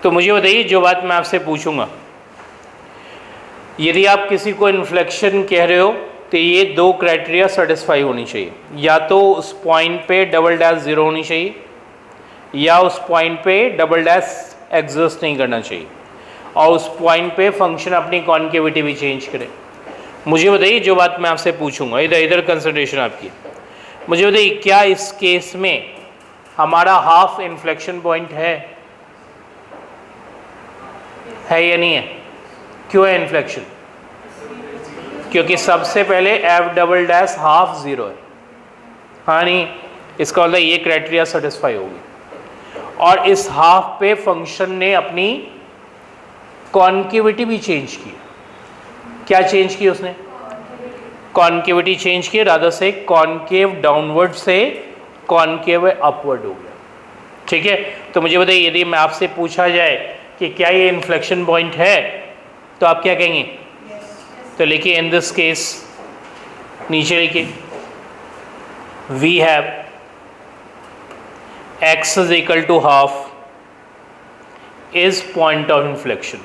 तो मुझे बताइए, जो बात मैं आपसे पूछूंगा, यदि आप किसी को इन्फ्लेक्शन कह रहे हो तो ये दो क्राइटेरिया सेटिस्फाई होनी चाहिए। या तो उस पॉइंट पे डबल डैश 0 होनी चाहिए या उस पॉइंट पे डबल डैश एग्जिस्ट नहीं करना चाहिए और उस पॉइंट पे फंक्शन अपनी कॉन्केविटी भी चेंज करे। मुझे बताइए, जो बात मैं आपसे पूछूंगा, इधर कंसंट्रेशन आपकी, मुझे बताइए क्या इस केस में हमारा हाफ इन्फ्लेक्शन पॉइंट है या नहीं है? क्यों है इन्फ्लेक्शन? क्योंकि सबसे पहले एफ डबल डैश हाफ 0 है। हाँ नहीं, इसका मतलब ये क्राइटेरिया सेटिस्फाई होगी और इस हाफ पे फंक्शन ने अपनी कॉन्केविटी भी चेंज की। क्या चेंज की उसने? कॉन्केविटी चेंज की, रादर से कॉन्केव डाउनवर्ड से कॉन्केव अपवर्ड हो गया। ठीक है, तो मुझे बताइए, यदि मैं आपसे पूछा जाए कि क्या ये इन्फ्लेक्शन पॉइंट है तो आप क्या कहेंगे? तो लिखिए, इन दिस केस, नीचे लिखिए, we have x is equal to half is point of inflection.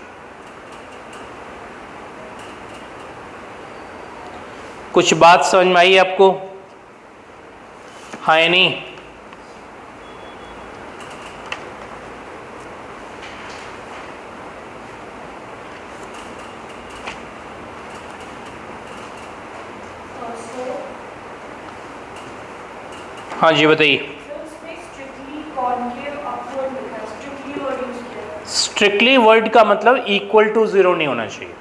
कुछ बात समझ में आई आपको? हाँ या नहीं? हाँ जी बताइए। स्ट्रिक्टली वर्ड का मतलब इक्वल टू 0 नहीं होना चाहिए।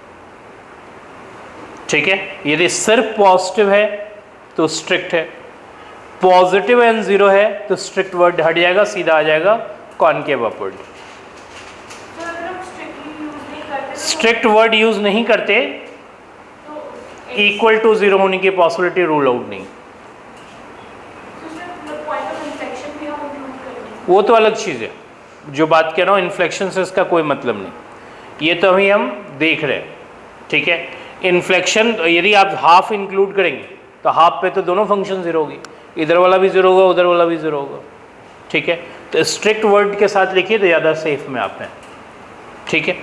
ठीक है, यदि सिर्फ पॉजिटिव है तो स्ट्रिक्ट है, पॉजिटिव एंड 0 है तो स्ट्रिक्ट वर्ड हट जाएगा, सीधा आ जाएगा concave upward. Strict word use नहीं करते, इक्वल टू 0 होने की पॉसिबिलिटी रूल आउट नहीं। वो तो अलग चीज़ है, जो बात कह रहा हूँ इन्फ्लेक्शन से इसका कोई मतलब नहीं। ये तो अभी हम देख रहे हैं। ठीक है, इन्फ्लेक्शन यदि आप हाफ इंक्लूड करेंगे तो हाफ पे तो दोनों फंक्शन 0 होगी, इधर वाला भी 0 होगा, उधर वाला भी 0 होगा। ठीक है, तो स्ट्रिक्ट वर्ड के साथ लिखिए तो ज़्यादा सेफ में आप हैं। ठीक है,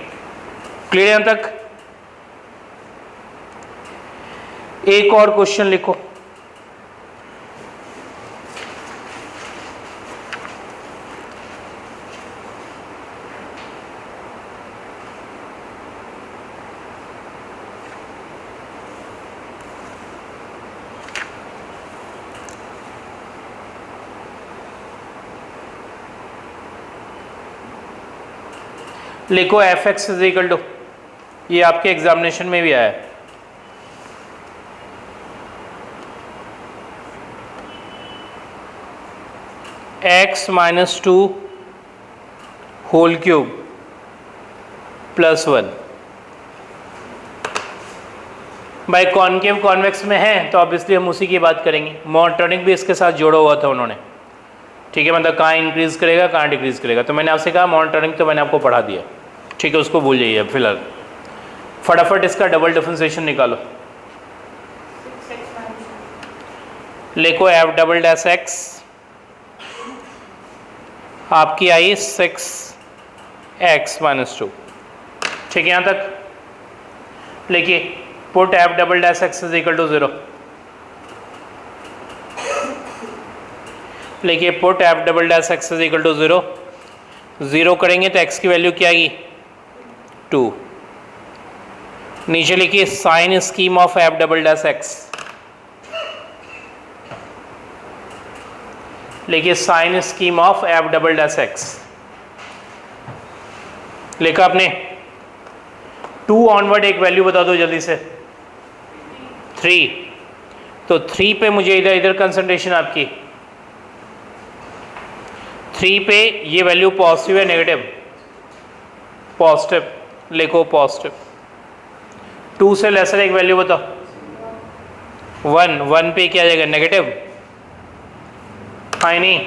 क्लियर यहाँ तक? एक और क्वेश्चन लिखो। लिखो f x is equal to, ये आपके एग्जामिनेशन में भी आया है, x minus 2 whole cube plus 1। भाई कॉनकेव कॉन्वेक्स में है तो ऑब्वियसली हम उसी की बात करेंगे। मोनोटोनिक भी इसके साथ जोड़ा हुआ था उन्होंने। ठीक है, मतलब कहाँ इंक्रीज करेगा कहाँ डिक्रीज करेगा। तो मैंने आपसे कहा मोनोटोनिक तो मैंने आपको पढ़ा दिया। ठीक है, उसको भूल जाइए। फिलहाल फटाफट इसका डबल डिफरेंशिएशन निकालो। लिखो एफ डबल डैश एक्स आपकी आई 6x-2। ठीक है, यहाँ तक लिखिए put f double dash x is equal to 0। लिखिए put f double dash x is equal to 0। 0 करेंगे तो x की वैल्यू क्या आएगी 2। नीचे लिखिए sign scheme of f double dash x. लिखिए sign scheme of f double dash x. लिखा आपने 2 ऑनवर्ड एक वैल्यू बता दो जल्दी से 3। तो 3 पे मुझे इधर कंसंट्रेशन आपकी 3 पे ये वैल्यू पॉजिटिव है नेगेटिव? पॉजिटिव। लिखो पॉजिटिव। 2 से लेसर एक वैल्यू बताओ 1 पे क्या जाएगा नेगेटिव? हाँ नहीं।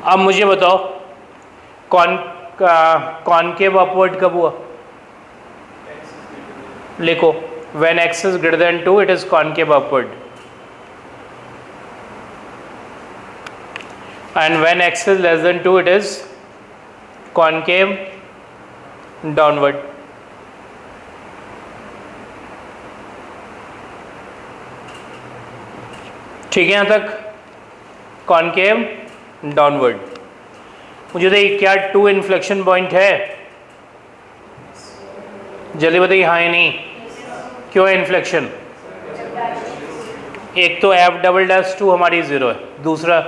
अब मुझे बताओ कॉनकेव अपवर्ड कब हुआ? लिखो व्हेन x इज greater then 2 it is concave upward and when x is less than 2 it is concave downward. ठीक है, यहां तक कॉनकेव डाउनवर्ड। मुझे देखिए क्या 2 इन्फ्लेक्शन पॉइंट है? जल्दी बताइए हाँ या नहीं। क्यों है इन्फ्लेक्शन? एक तो एफ डबल डैश 2 हमारी 0 है, दूसरा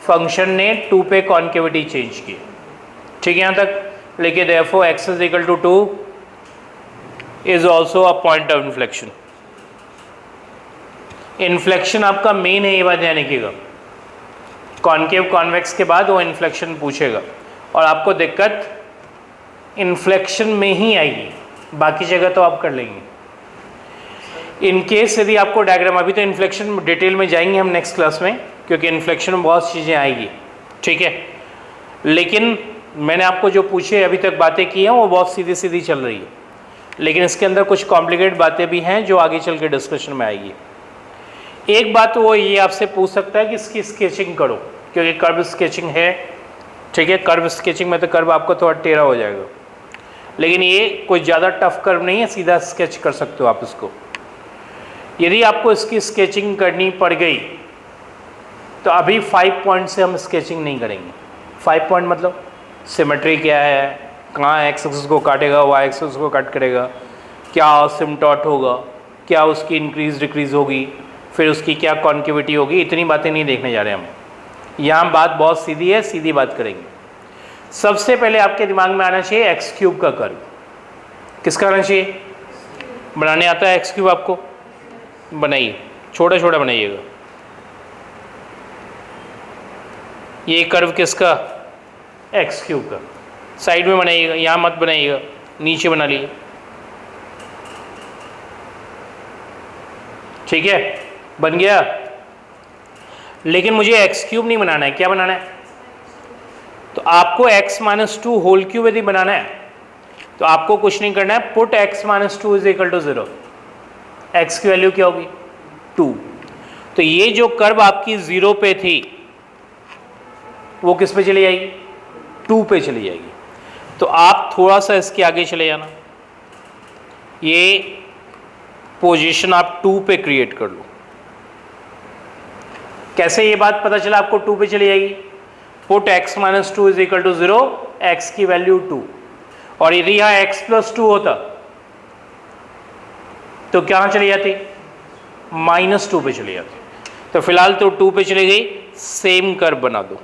फंक्शन ने 2 पे कॉन्केविटी चेंज की। ठीक है, यहाँ तक लिखिए therefore x is equal to 2 is also a point of inflection. Inflection आपका मेन है, ये बात ध्यान रखिएगा। कॉनकेव कॉन्वेक्स के बाद वो इन्फ्लेक्शन पूछेगा और आपको दिक्कत इन्फ्लेक्शन में ही आएगी, बाकी जगह तो आप कर लेंगे। इन केस यदि आपको डायग्राम, अभी तो इन्फ्लेक्शन डिटेल में जाएंगे हम नेक्स्ट क्लास में, क्योंकि इन्फ्लेक्शन में बहुत चीज़ें आएगी। ठीक है, लेकिन मैंने आपको जो पूछे अभी तक बातें की हैं वो बहुत सीधी सीधी चल रही है, लेकिन इसके अंदर कुछ कॉम्प्लिकेटेड बातें भी हैं जो आगे चल के डिस्कशन में आएगी। एक बात वो ये आपसे पूछ सकता है कि इसकी स्केचिंग करो, क्योंकि कर्व स्केचिंग है। ठीक है, कर्व स्केचिंग में तो कर्व आपको थोड़ा टेढ़ा हो जाएगा, लेकिन ये कोई ज़्यादा टफ कर्व नहीं है, सीधा स्केच कर सकते हो आप इसको। यदि आपको इसकी स्केचिंग करनी पड़ गई तो अभी 5 पॉइंट से हम स्केचिंग नहीं करेंगे। 5 पॉइंट मतलब सिमेट्री क्या है, कहाँ एक्स एक्सिस को काटेगा, वाई एक्सिस को कट करेगा, क्या सिमटॉट होगा, क्या उसकी इंक्रीज डिक्रीज होगी, फिर उसकी क्या कॉन्केविटी होगी, इतनी बातें नहीं देखने जा रहे हम। यहाँ बात बहुत सीधी है, सीधी बात करेंगे। सबसे पहले आपके दिमाग में आना चाहिए एक्स क्यूब का कर्व। किसका आना चाहिए? बनाने आता है एक्स क्यूब आपको? बनाइए, छोटा छोटा बनाइएगा। ये कर्व किसका? एक्स क्यूब का। साइड में बनाइएगा, यहाँ मत बनाइएगा, नीचे बना लीजिए। ठीक है, बन गया। लेकिन मुझे एक्स क्यूब नहीं बनाना है, क्या बनाना है? तो आपको x-2 होल क्यूब यदि बनाना है तो आपको कुछ नहीं करना है, put x-2 is equal to 0। x की वैल्यू क्या होगी 2। तो ये जो कर्व आपकी 0 पे थी वो किस पे चली जाएगी? 2 पे चली जाएगी। तो आप थोड़ा सा इसके आगे चले जाना, ये पोजीशन आप 2 पे क्रिएट कर लो। कैसे ये बात पता चला आपको 2 पे चली जाएगी? Put x-2 is equal to 0, x की वैल्यू 2। और यदि यहाँ x+2 होता तो क्या चली जाती? -2 पे चली जाती। तो फिलहाल तो 2 पे चली गई, सेम कर्व बना दो।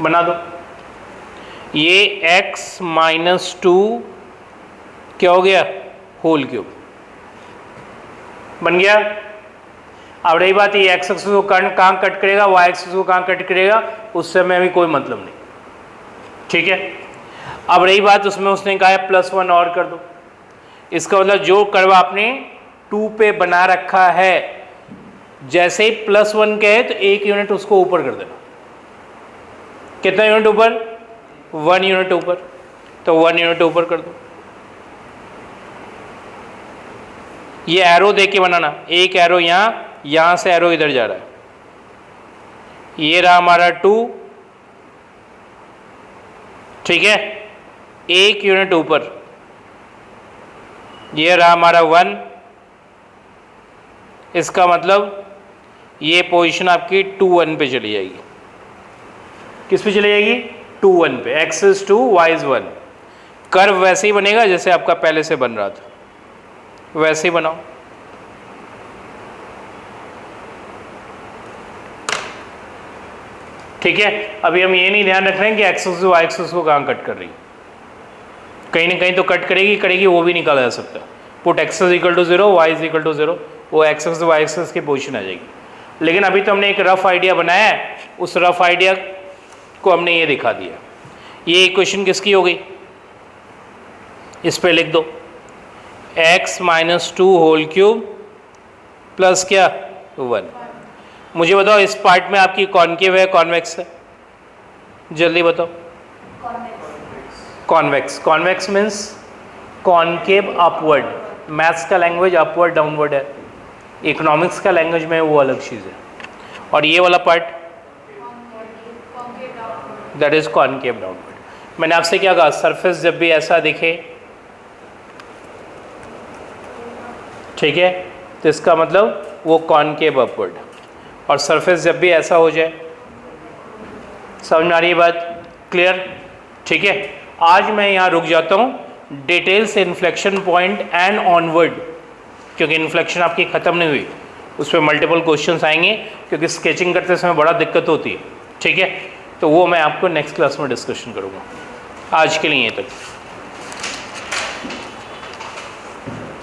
बना दो। ये x-2 क्या हो गया? होल क्यूब बन गया। अब रही बात ये एक्स एक्सिस को कहाँ कट करेगा, वाई एक्सिस को कहाँ कट करेगा, उससे हमें अभी कोई मतलब नहीं। ठीक है, अब रही बात उसमें उसने कहा है +1 और कर दो। इसका मतलब जो कर्व आपने 2 पे बना रखा है, जैसे ही +1 कहे तो 1 यूनिट उसको ऊपर कर देना। कितना यूनिट ऊपर? 1 यूनिट ऊपर। तो 1 यूनिट ऊपर कर दो। ये एरो दे के बनाना, एक एरो यहाँ, यहाँ से एरो इधर जा रहा है, ये रहा हमारा 2, ठीक है, एक यूनिट ऊपर, ये रहा हमारा 1, इसका मतलब ये पोजीशन आपकी 2 1 पे चली जाएगी। किस पे चली जाएगी? 2 1 पे। x is 2, y is 1। Curve वैसे ही बनेगा जैसे आपका पहले से बन रहा था, वैसे ही बनाओ। ठीक है, अभी हम ये नहीं ध्यान रख रहे हैं कि एक्सिस y एक्सिस को कहाँ कट कर रही है, कहीं ना कहीं तो कट करेगी, वो भी निकाला जा सकता है। Put x is equal to 0, y is equal to 0, वो एक्सिस y एक्सिस की पोजीशन आ जाएगी। लेकिन अभी तो हमने एक रफ आइडिया बनाया है, उस रफ आइडिया को हमने ये दिखा दिया। ये इक्वेशन किसकी हो गई? इस पे लिख दो x minus 2 whole cube plus क्या 1। मुझे बताओ इस पार्ट में आपकी कॉनकेव है कॉन्वेक्स है? जल्दी बताओ। Convex. Convex means concave upward. Maths का लैंग्वेज अपवर्ड डाउनवर्ड है, इकोनॉमिक्स का लैंग्वेज में वो अलग चीज़ है। और ये वाला part that is concave downward. मैंने आपसे क्या कहा, सरफेस जब भी ऐसा दिखे, ठीक है, तो इसका मतलब वो कॉनकेव अपवर्ड, और सरफेस जब भी ऐसा हो जाए, समझ में आ रही है बात? क्लियर? ठीक है, आज मैं यहाँ रुक जाता हूँ। Details inflection point and onward, क्योंकि इन्फ्लेक्शन आपकी ख़त्म नहीं हुई, उस पर मल्टीपल क्वेश्चंस आएंगे, क्योंकि स्केचिंग करते समय बड़ा दिक्कत होती है। ठीक है, तो वो मैं आपको नेक्स्ट क्लास में डिस्कशन करूँगा। आज के लिए ये तक।